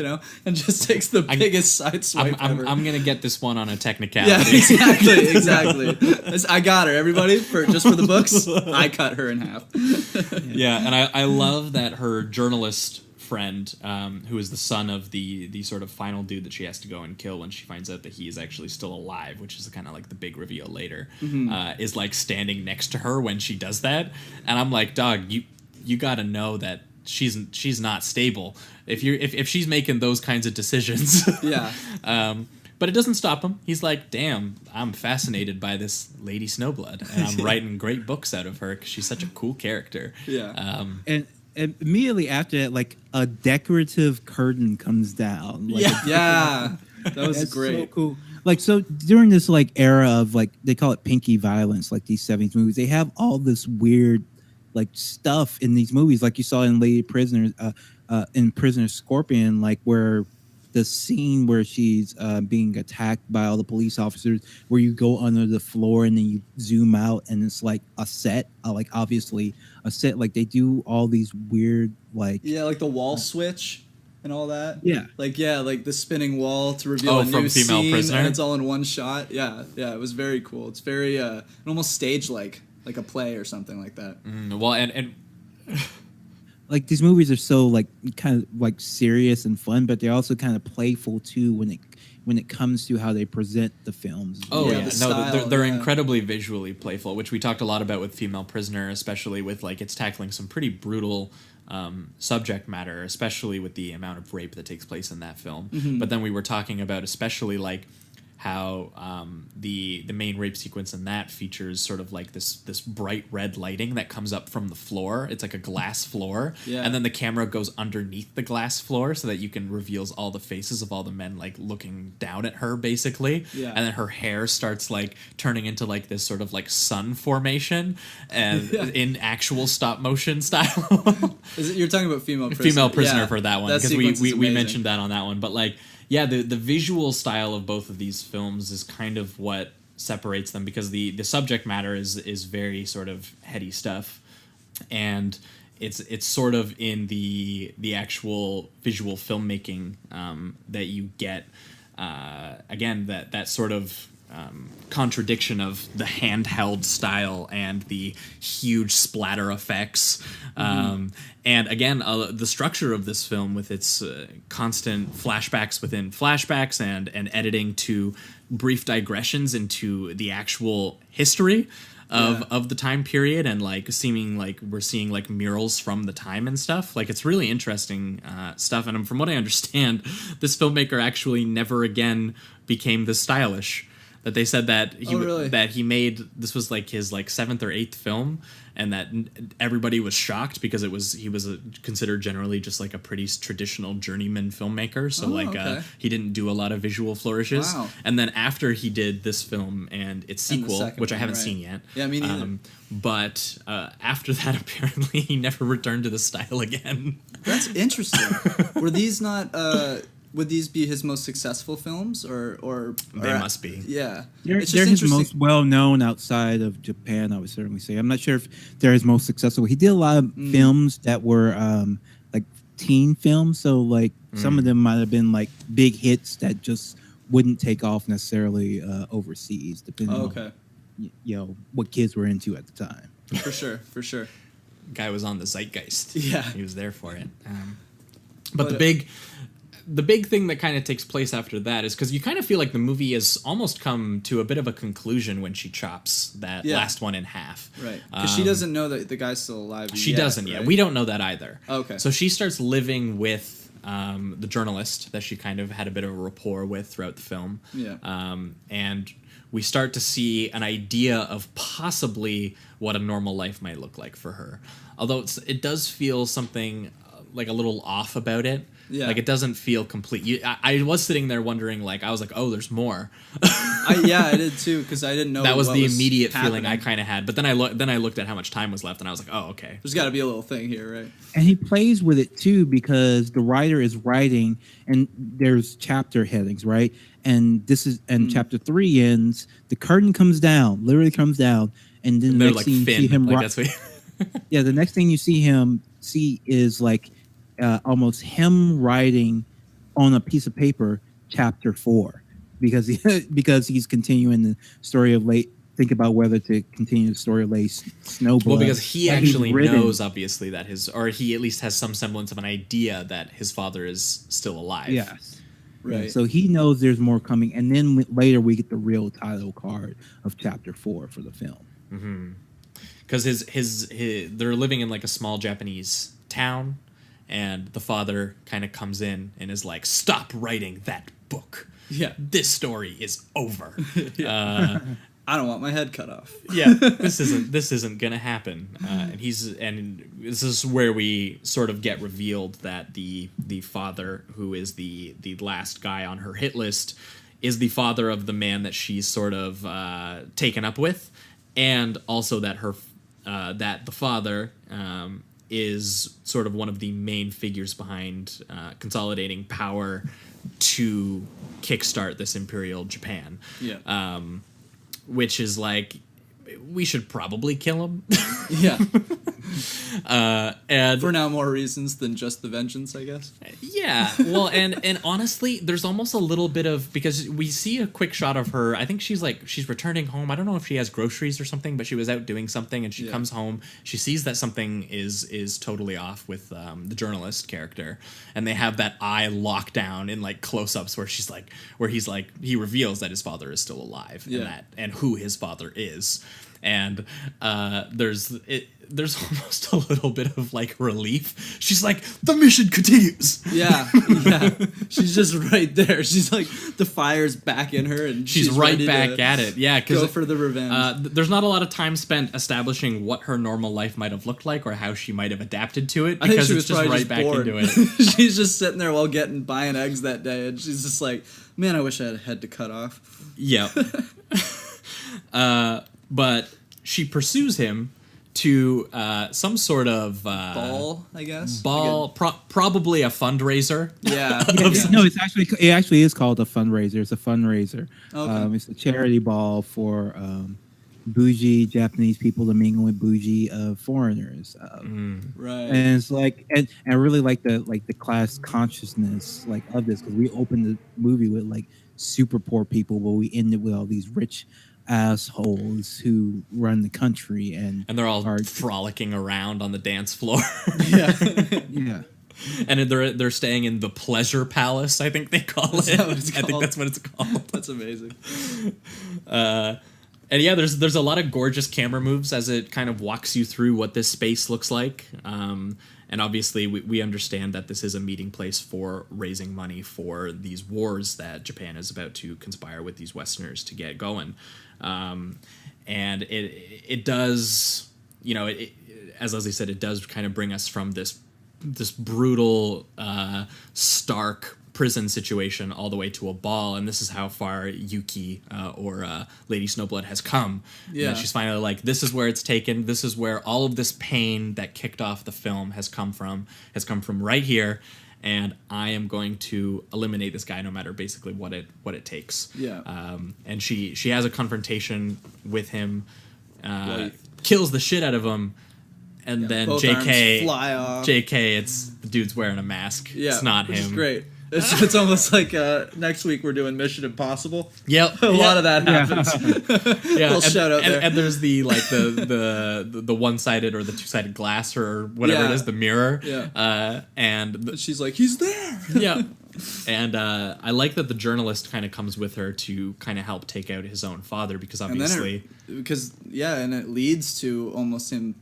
and just takes the biggest side swipe ever. I'm going to get this one on a technicality. Yeah, exactly. I got her, everybody, just for the books. I cut her in half. Yeah, and I love that her journalist friend, who is the son of the sort of final dude that she has to go and kill when she finds out that he is actually still alive, which is kind of like the big reveal later, is like standing next to her when she does that. And I'm like, dog, you got to know that she's not stable if she's making those kinds of decisions. Yeah. But it doesn't stop him. He's like, damn, I'm fascinated by this Lady Snowblood, and I'm writing great books out of her because she's such a cool character. Yeah. And immediately after that, like a decorative curtain comes down. Like that was great. So cool. Like, so during this like era of like, they call it pinky violence, like these 70s movies, they have all this weird like stuff in these movies, like you saw in Lady Prisoners, in Prisoner Scorpion, like where the scene where she's being attacked by all the police officers, where you go under the floor and then you zoom out and it's like a set, like obviously a set. Like they do all these weird like like the wall switch and all that. Like the spinning wall to reveal a new Female scene, Prisoner, and it's all in one shot. It was very cool. It's very almost stage like a play or something like that. Well, and like these movies are so like kind of like serious and fun, but they're also kind of playful too when it comes to how they present the films. Oh yeah, the style, they're incredibly visually playful, which we talked a lot about with Female Prisoner, especially with like it's tackling some pretty brutal subject matter, especially with the amount of rape that takes place in that film. But then we were talking about especially like how the main rape sequence in that features sort of like this bright red lighting that comes up from the floor. It's like a glass floor, and then the camera goes underneath the glass floor so that you can reveals all the faces of all the men like looking down at her basically, and then her hair starts like turning into like this sort of like sun formation, and in actual stop motion style. You're talking about Female Prisoner for that one, because we mentioned that on that one, but like. Yeah, the visual style of both of these films is kind of what separates them, because the subject matter is very sort of heady stuff, and it's sort of in the actual visual filmmaking that you get again that sort of contradiction of the handheld style and the huge splatter effects. And again, the structure of this film with its constant flashbacks within flashbacks and editing to brief digressions into the actual history of the time period, and like seeming like we're seeing like murals from the time and stuff. Like, it's really interesting stuff. And from what I understand, this filmmaker actually never again became this stylish. That they said that he made, this was like his like 7th or 8th film, and that everybody was shocked because he was considered generally just like a pretty traditional journeyman filmmaker. So he didn't do a lot of visual flourishes. Wow. And then after he did this film and its sequel, which I haven't seen yet. Yeah, me neither. But after that, apparently he never returned to the style again. That's interesting. Were these not? Would these be his most successful films, or they must be? Yeah, they're his most well known outside of Japan. I would certainly say. I'm not sure if they're his most successful. He did a lot of films that were like teen films, so like some of them might have been like big hits that just wouldn't take off necessarily overseas, depending on what kids were into at the time. For sure. Guy was on the zeitgeist. Yeah, he was there for it. But the big thing that kind of takes place after that is because you kind of feel like the movie has almost come to a bit of a conclusion when she chops that last one in half. Right. Because she doesn't know that the guy's still alive yet. She doesn't yet. We don't know that either. Okay. So she starts living with the journalist that she kind of had a bit of a rapport with throughout the film. Yeah. And we start to see an idea of possibly what a normal life might look like for her. Although it does feel something like a little off about it. Yeah. Like, it doesn't feel complete. I was sitting there wondering, like, I was like, oh, there's more. I did too, because I didn't know that was what the immediate happening. feeling I kind of had. But then I looked at how much time was left, and I was like, oh, okay. There's got to be a little thing here, right? And he plays with it too, because the writer is writing, and there's chapter headings, right? And chapter 3 ends. The curtain comes down, literally comes down, and then the next like thing you Finn, see him, like that's what yeah, the next thing you see is like almost him writing on a piece of paper chapter 4, because he's continuing the story of think about whether to continue the story of Snowblood. Well, because he actually knows, obviously, that or he at least has some semblance of an idea that his father is still alive. Yes. Right. So he knows there's more coming, and then later we get the real title card of chapter 4 for the film. Because they're living in like a small Japanese town, and the father kind of comes in and is like, "Stop writing that book. Yeah, this story is over. I don't want my head cut off. Yeah, this isn't gonna happen." And this is where we sort of get revealed that the father, who is the last guy on her hit list, is the father of the man that she's sort of taken up with, and also that that the father is sort of one of the main figures behind consolidating power to kickstart this Imperial Japan. Yeah. Which is like, we should probably kill him. Yeah. And for now, more reasons than just the vengeance, I guess. Yeah. Well, and honestly, there's almost a little bit of, because we see a quick shot of her. I think she's returning home. I don't know if she has groceries or something, but she was out doing something, and she comes home. She sees that something is totally off with the journalist character, and they have that eye lockdown in like close-ups where he reveals that his father is still alive, and who his father is. And there's almost a little bit of like relief. She's like, the mission continues. Yeah. She's just right there. She's like, the fire's back in her, and she's right back at it. Yeah, because go for the revenge. There's not a lot of time spent establishing what her normal life might have looked like or how she might have adapted to it, because it's just right back into it. She's just sitting there while buying eggs that day, and she's just like, man, I wish I had a head to cut off. Yeah. But she pursues him to some sort of ball, I guess. Probably a fundraiser. Yeah. No, it actually is called a fundraiser. It's a fundraiser. Okay. It's a charity ball for bougie Japanese people to mingle with bougie foreigners. Right. And it's like, and I really like the class consciousness of this, because we opened the movie with like super poor people, but we ended with all these rich assholes who run the country, and they're all are frolicking around on the dance floor. yeah. And they're staying in the Pleasure Palace, I think they call it. I think that's what it's called. That's amazing. And yeah, there's a lot of gorgeous camera moves as it kind of walks you through what this space looks like. And obviously, we understand that this is a meeting place for raising money for these wars that Japan is about to conspire with these Westerners to get going. And it does, as Leslie said, it does kind of bring us from this brutal, stark prison situation all the way to a ball, and this is how far Yuki or Lady Snowblood has come. Yeah, she's finally like, this is where it's taken. This is where all of this pain that kicked off the film has come from right here, and I am going to eliminate this guy no matter basically what it takes. Yeah. And she has a confrontation with him, kills the shit out of him. And then JK fly off. JK, it's the dude's wearing a mask. Yeah, it's not which him. Is great. It's almost like next week we're doing Mission Impossible. Yep, a lot of that happens. Yeah, little shout out there. And there's the one-sided or the two-sided glass or whatever it is, the mirror. Yeah. And she's like, he's there. Yeah. And I like that the journalist kind of comes with her to kind of help take out his own father, because obviously... And it leads to almost him,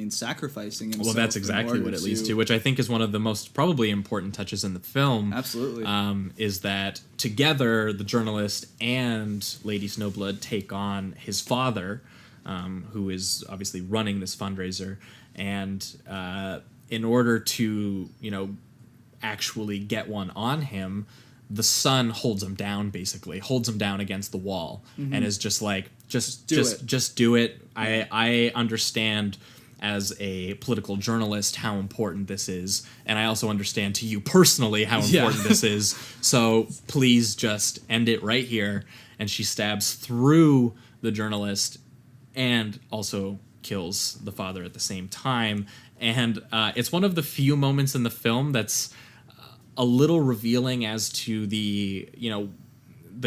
sacrificing himself. Well, that's exactly what it leads to, which I think is one of the most probably important touches in the film. Absolutely. Is that together the journalist and Lady Snowblood take on his father, who is obviously running this fundraiser. And in order to, actually get one on him, the son holds him down, against the wall, and is just like, just do it. I understand as a political journalist how important this is, and I also understand to you personally how important this is, so please just end it right here. And she stabs through the journalist and also kills the father at the same time. And it's one of the few moments in the film that's a little revealing as to the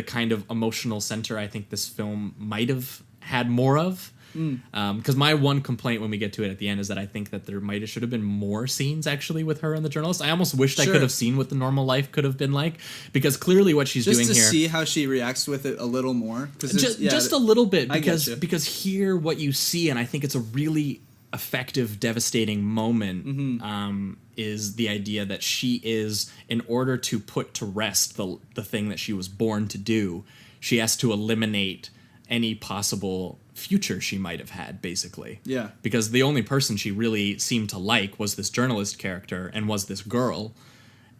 kind of emotional center I think this film might have had more of. Because my one complaint when we get to it at the end is that I think that there should have been more scenes actually with her and the journalist. I almost wished I could have seen what the normal life could have been like, because clearly what she's doing here... Just to see how she reacts with it a little more. Just a little bit, because here what you see, and I think it's a really effective, devastating moment, is the idea that she is, in order to put to rest the thing that she was born to do, she has to eliminate any possible future she might have had, basically. Yeah. Because the only person she really seemed to like was this journalist character and was this girl.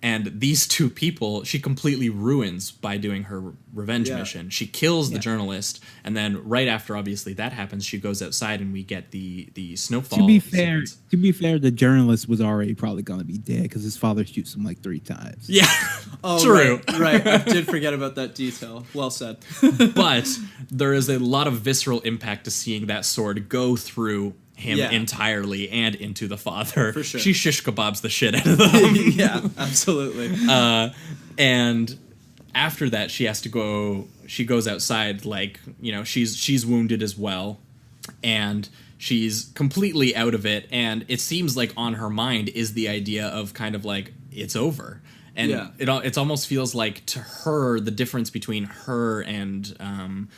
And these two people she completely ruins by doing her revenge mission. She kills the journalist, and then right after, obviously, that happens, she goes outside and we get the snowfall. To be fair, the journalist was already probably going to be dead because his father shoots him like 3 times. Yeah, true. Right, I did forget about that detail. Well said. But there is a lot of visceral impact to seeing that sword go through him entirely and into the father. For sure. She shish kebabs the shit out of them. Yeah, absolutely. And after that, she goes outside, like, she's wounded as well, and she's completely out of it, and it seems like on her mind is the idea of kind of like, it's over. And it almost feels like, to her, the difference between her and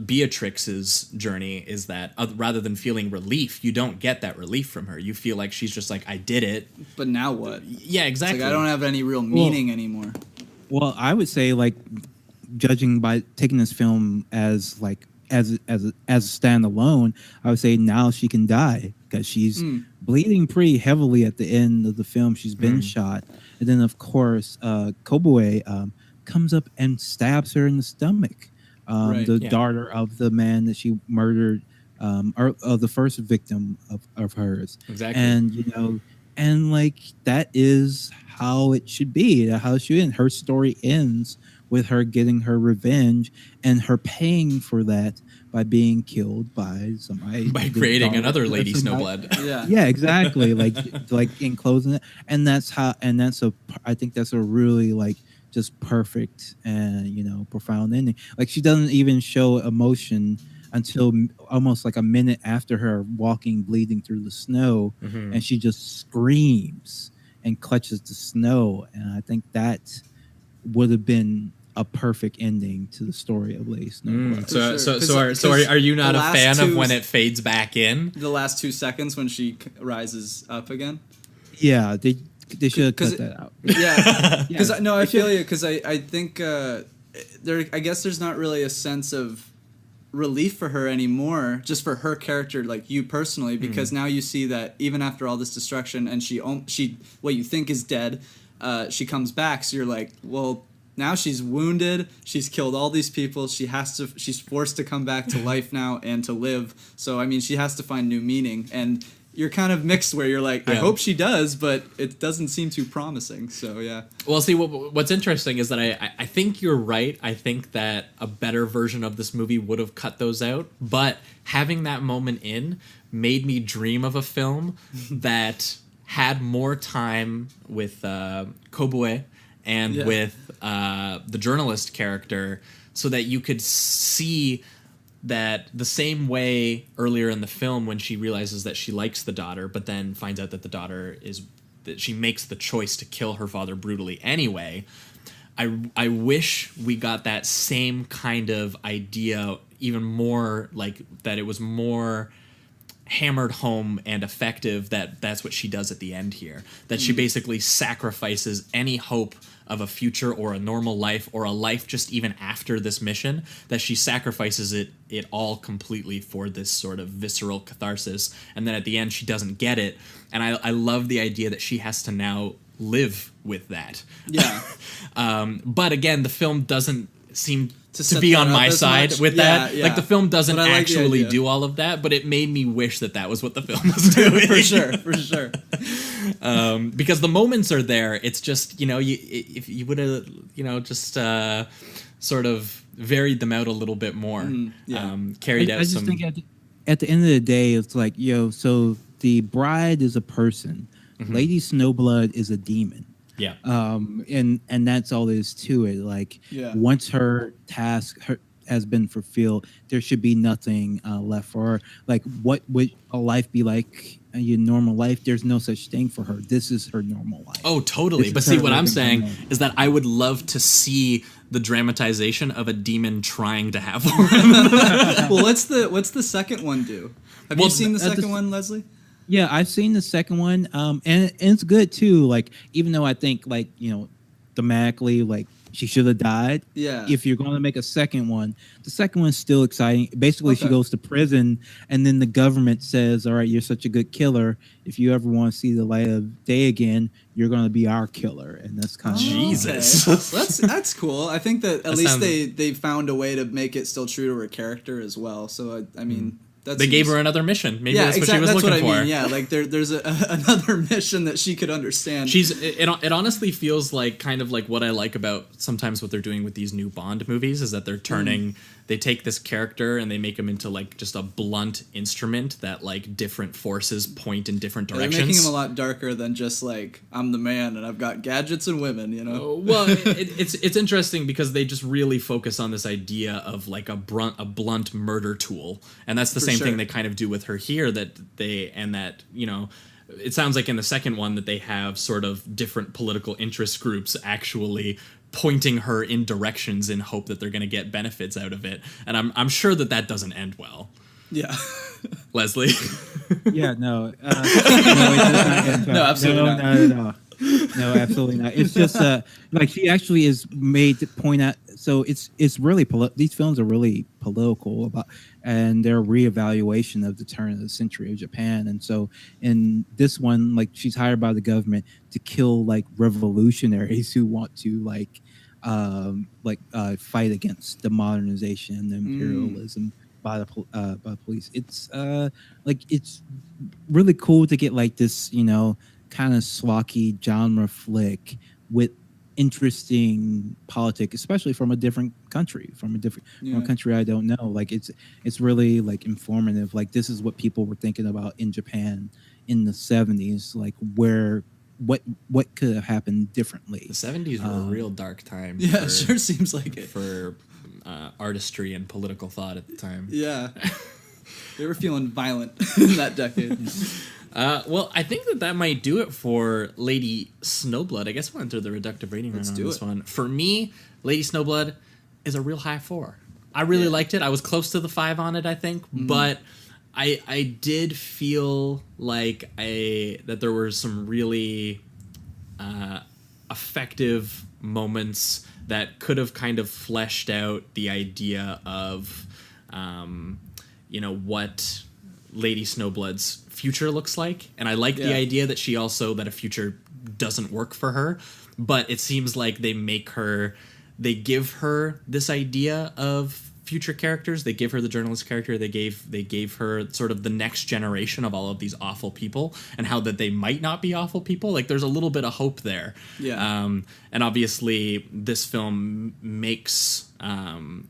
Beatrix's journey is that rather than feeling relief, you don't get that relief from her. You feel like she's just like, I did it. But now what? Yeah, exactly. It's like, I don't have any real meaning anymore. Well, I would say, like, judging by taking this film as like as a standalone, I would say now she can die, because she's bleeding pretty heavily at the end of the film. She's been shot, and then of course Kobue comes up and stabs her in the stomach. Daughter of the man that she murdered, or of the first victim of hers. Exactly. And and like, that is how it should be. How it should end. Her story ends with her getting her revenge and her paying for that by being killed by somebody, by creating another Lady Snowblood. Yeah, exactly. like in closing it, and that's I think that's a really, like, just perfect and profound ending. Like, she doesn't even show emotion until almost like a minute after her walking, bleeding through the snow, and she just screams and clutches the snow. And I think that would have been a perfect ending to the story of Lady Snowblood. So are you not a fan of when it fades back in? The last 2 seconds when she rises up again? Yeah, they should have cut that out. Yeah, because I feel you. Because I think I guess there's not really a sense of relief for her anymore, just for her character, like you personally, because now you see that even after all this destruction, and she what you think is dead, she comes back. So you're like, well, now she's wounded. She's killed all these people. She's forced to come back to life now and to live. So I mean, she has to find new meaning, and you're kind of mixed where you're like, I hope she does, but it doesn't seem too promising. So yeah. Well, see, what's interesting is that I think you're right. I think that a better version of this movie would have cut those out, but having that moment in made me dream of a film that had more time with Kobue and with the journalist character, so that you could see that the same way earlier in the film when she realizes that she likes the daughter, but then finds out that the daughter that she makes the choice to kill her father brutally anyway. I wish we got that same kind of idea, even more, like that it was more hammered home and effective, that's what she does at the end here, that she basically sacrifices any hope of a future or a normal life or a life just even after this mission, that she sacrifices it all completely for this sort of visceral catharsis, and then at the end she doesn't get it, and I love the idea that she has to now live with that. But again, the film doesn't seem to be on my side with that. Like the film doesn't actually do all of that, but it made me wish that was what the film was doing. for sure. Because the moments are there. It's just, if you would have, just sort of varied them out a little bit more, carried out some. I just think at the end of the day, it's like, so the bride is a person. Lady Snowblood is a demon. Yeah. And that's all there is to it. Like, once her task has been fulfilled, there should be nothing left for her. Like, what would a life be like? Your normal life? There's no such thing for her. This is her normal life. Oh, totally. But see, what I'm saying is that I would love to see the dramatization of a demon trying to have one. Well, what's the second one do? Have you seen the second one, Leslie? Yeah, I've seen the second one, and it's good too. Like, even though I think, like, thematically, like, she should have died. Yeah. If you're going to make a second one, the second one's still exciting. Basically, she goes to prison, and then the government says, "All right, you're such a good killer. If you ever want to see the light of day again, you're going to be our killer." And that's kind of Jesus. Okay. That's cool. I think that at least they found a way to make it still true to her character as well. So I mean. They gave her another mission. Maybe that's what she was looking for. I mean. Yeah, like there's another mission that she could understand. It honestly feels like kind of like what I like about sometimes what they're doing with these new Bond movies is that they're turning. They take this character and they make him into like just a blunt instrument that like different forces point in different directions. They're making him a lot darker than just like, I'm the man and I've got gadgets and women, Well, it's interesting because they just really focus on this idea of like a blunt murder tool, and that's the same thing they kind of do with her here. It sounds like in the second one that they have sort of different political interest groups actually pointing her in directions in hope that they're going to get benefits out of it, and I'm sure that doesn't end well. Yeah. Leslie. Yeah, no. No, it does not end well. No, absolutely not. No, absolutely not. It's just like she actually is made to point out. So it's really these films are really political about, and their reevaluation of the turn of the century of Japan. And so in this one, like, she's hired by the government to kill like revolutionaries who want to fight against the modernization and the imperialism by the police. It's it's really cool to get like this, kind of schlocky genre flick with interesting politics, especially from a different country, from a country I don't know. Like, it's really like informative. Like, this is what people were thinking about in Japan in the 70s, like what could have happened differently. The 70s were a real dark time. Yeah, it sure seems like it. For artistry and political thought at the time. Yeah. They were feeling violent in that decade. Well, I think that might do it for Lady Snowblood. I guess we'll enter the reductive rating round on this one. For me, Lady Snowblood is a real high 4. I really liked it. I was close to the 5 on it, I think, but I did feel like that there were some really effective moments that could have kind of fleshed out the idea of, what Lady Snowblood's future looks like. And I like the idea that that a future doesn't work for her, but it seems like they give her this idea of future characters. They give her the journalist character. They gave her sort of the next generation of all of these awful people, and how that they might not be awful people. Like, there's a little bit of hope there. Yeah. And obviously this film makes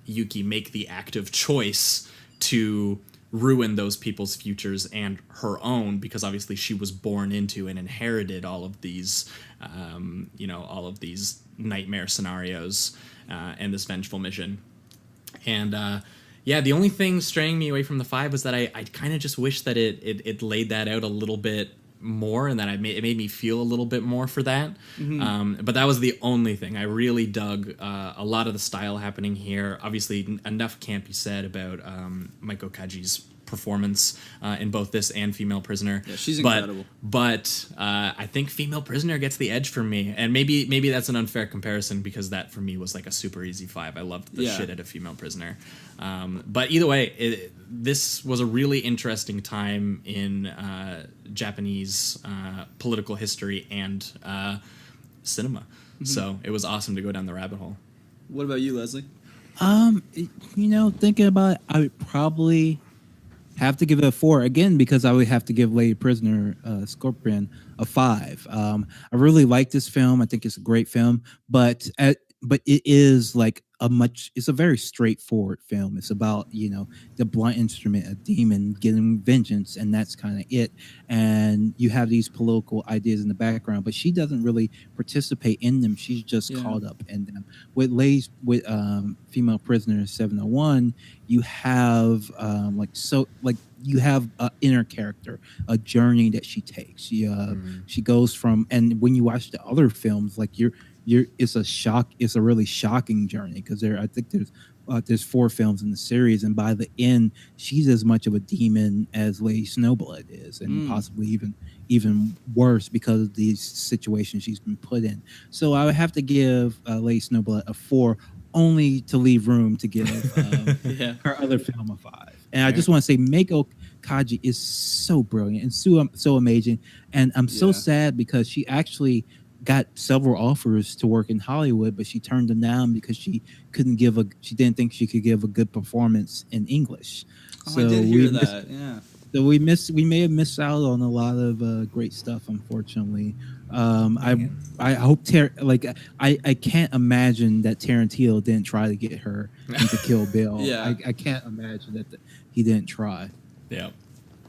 Yuki make the active choice to ruin those people's futures and her own, because obviously she was born into and inherited all of these all of these nightmare scenarios and this vengeful mission. And the only thing straying me away from the 5 was that I kind of just wish that it laid that out a little bit more, and that it made me feel a little bit more for that. But that was the only thing. I really dug a lot of the style happening here. Obviously, enough can't be said about Maiko Kaji's performance in both this and Female Prisoner. Yeah, she's incredible. But I think Female Prisoner gets the edge for me, and maybe that's an unfair comparison, because that for me was like a super easy 5. I loved the shit out of Female Prisoner. But either way, this was a really interesting time in Japanese political history and cinema. So it was awesome to go down the rabbit hole. What about you, Leslie? Thinking about it, I would probably have to give it a 4 again, because I would have to give Lady Prisoner Scorpion a 5. I really like this film. I think it's a great film, but it is like it's a very straightforward film. It's about, the blunt instrument, a demon getting vengeance, and that's kind of it. And you have these political ideas in the background, but she doesn't really participate in them. She's just caught up in them. With Female Prisoner 701, you have you have an inner character, a journey that she takes. She goes from, and when you watch the other films, like it's a really shocking journey, because I think there's 4 films in the series, and by the end she's as much of a demon as Lady Snowblood is, and possibly even worse because of these situations she's been put in. So I would have to give Lady Snowblood a 4, only to leave room to give her other film a 5. And I just want to say, Maiko Kaji is so brilliant and so amazing, and I'm so sad because she actually got several offers to work in Hollywood, but she turned them down because she didn't think she could give a good performance in English. So I did hear that. Yeah. So we may have missed out on a lot of great stuff, unfortunately. I hope I can't imagine that Tarantino didn't try to get her into Kill Bill. I can't imagine that he didn't try. Yeah.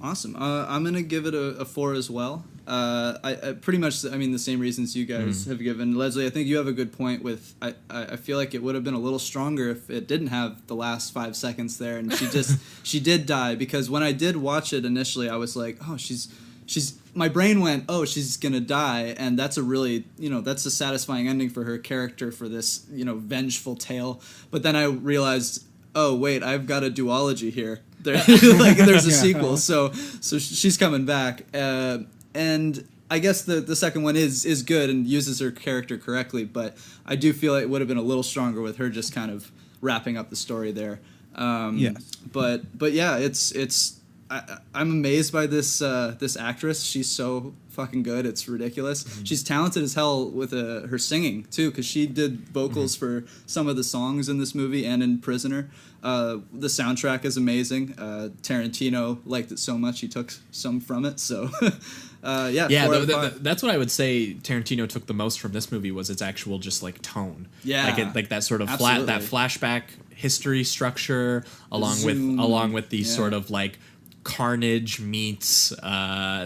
Awesome. I'm gonna give it a 4 as well. I pretty much, the same reasons you guys have given. Leslie, I think you have a good point with, I feel like it would have been a little stronger if it didn't have the last 5 seconds there, and she did die, because when I did watch it initially, I was like, oh, she's my brain went, oh, she's gonna die, and that's a really, that's a satisfying ending for her character for this, vengeful tale. But then I realized, oh wait, I've got a duology here. There's a sequel, so she's coming back, and I guess the second one is good and uses her character correctly, but I do feel it would have been a little stronger with her just kind of wrapping up the story there. Yes, but yeah, I'm amazed by this actress. She's so fucking good. It's ridiculous. She's talented as hell with her singing too, because she did vocals for some of the songs in this movie and in Prisoner. The soundtrack is amazing. Tarantino liked it so much he took some from it. So that's what I would say. Tarantino took the most from this movie was its actual just like tone. Yeah, like that sort of absolutely. that flashback history structure along with these sort of like carnage meets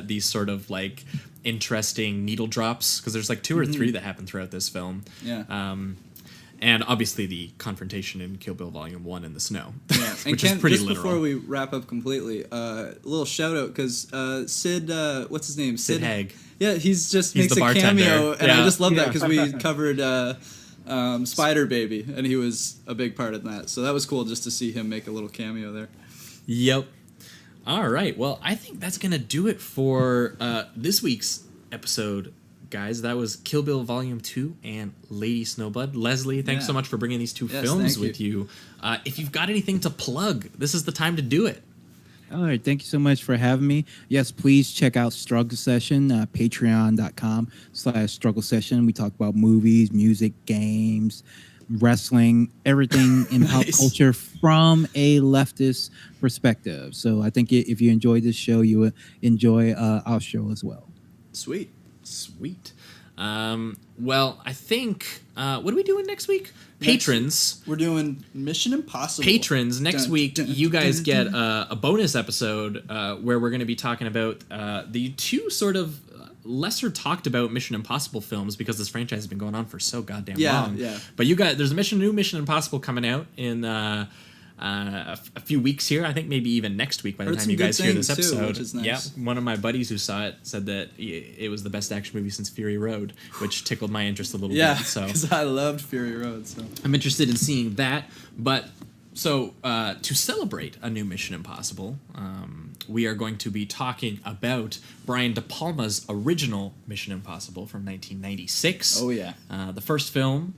these sort of like interesting needle drops, because there's like 2 or 3 that happen throughout this film. And obviously the confrontation in Kill Bill Volume 1 in the snow, Yeah. And which is Ken, pretty just literal. before we wrap up completely, a little shout out because Sid, what's his name? Sid Haig. Yeah, he's He's makes the a bartender. cameo, and I Yeah. just love that because we covered Spider Baby, and he was a big part in that. So that was cool just to see him make a little cameo there. Yep. All right. Well, I think that's going to do it for this week's episode, guys. That was Kill Bill Volume 2 and Lady Snowblood. Leslie, thanks Yeah. so much for bringing these two Yes, films thank with you. If you've got anything to plug, this is the time to do it. All right, thank you so much for having me. Yes, please check out Struggle Session, patreon.com/Struggle Session. We talk about movies, music, games, wrestling, everything in pop Nice. culture from a leftist perspective. So I think if you enjoy this show, you will enjoy our show as well. Sweet. Sweet. Well, I think, what are we doing next week? Patrons. We're doing Mission Impossible. Patrons, next Dun, week, dun, you guys dun, get dun. a bonus episode where we're going to be talking about the two sort of lesser talked about Mission Impossible films because this franchise has been going on for so goddamn long. Yeah. But you guys, there's a new Mission Impossible coming out in a few weeks here. I think maybe even next week by the Heard time some you good guys hear this things, too, episode. which is nice. Yep. One of my buddies who saw it said that it was the best action movie since Fury Road, which tickled my interest a little Yeah, bit. So because I loved Fury Road. So I'm interested in seeing that. But so to celebrate a new Mission Impossible, we are going to be talking about Brian De Palma's original Mission Impossible from 1996. Oh, yeah. The first film,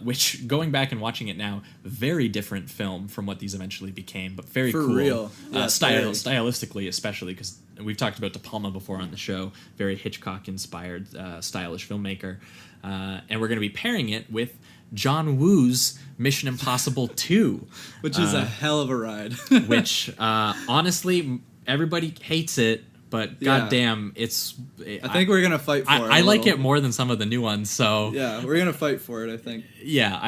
which going back and watching it now, very different film from what these eventually became, but very For cool. real. Yeah, very. Stylistically, especially because we've talked about De Palma before on the show. Very Hitchcock-inspired, stylish filmmaker, and we're going to be pairing it with John Woo's Mission Impossible 2, which is a hell of a ride. which honestly everybody hates it, but Yeah. goddamn, I think we're gonna fight for it. I a like little. it more than some of the new ones. So Yeah, we're gonna fight for it. I think. yeah,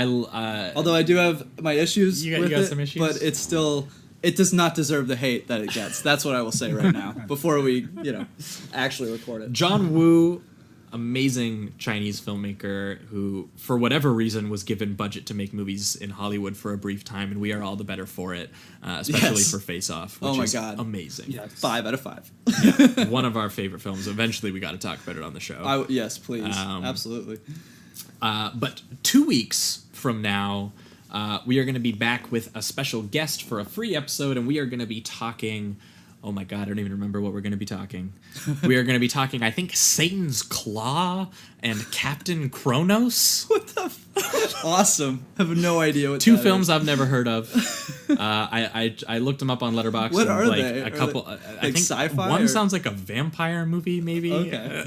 Although I do have my issues You got with it, some issues? but it's still. It does not deserve the hate that it gets. That's what I will say right now. Before we, actually record it. John Woo, amazing Chinese filmmaker who, for whatever reason, was given budget to make movies in Hollywood for a brief time, and we are all the better for it, especially Yes. for Face Off, which Oh my is God. amazing. 5 out of 5. One of our favorite films. Eventually, we got to talk about it on the show. Yes, please, absolutely. But 2 weeks from now, we are going to be back with a special guest for a free episode, and we are going to be talking. Oh my God, I don't even remember what we're going to be talking. We are going to be talking, I think, Satan's Claw and Captain Kronos. What the? Awesome. I have no idea what. Two that films is. I've never heard of. I looked them up on Letterboxd. What and, are like, they? A Are couple. they, I like, think sci-fi one or- sounds like a vampire movie, maybe. Okay.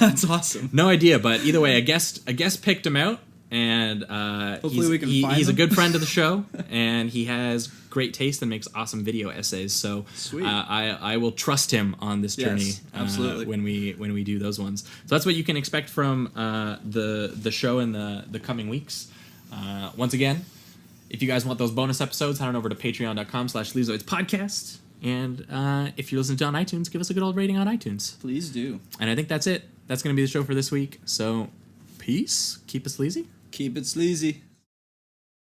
That's awesome. No idea, but either way, a guest picked him out, and Hopefully we can find he's a him. good friend of the show, and he has great taste and makes awesome video essays. So Sweet. I will trust him on this journey. Yes, absolutely. When we do those ones. So that's what you can expect from the show in the coming weeks. Once again, if you guys want those bonus episodes, head on over to patreon.com/Sleazoids podcast. And if you're listening to on iTunes, give us a good old rating on iTunes. Please do. And I think that's it. That's going to be the show for this week. So, peace. Keep it sleazy. Keep it sleazy.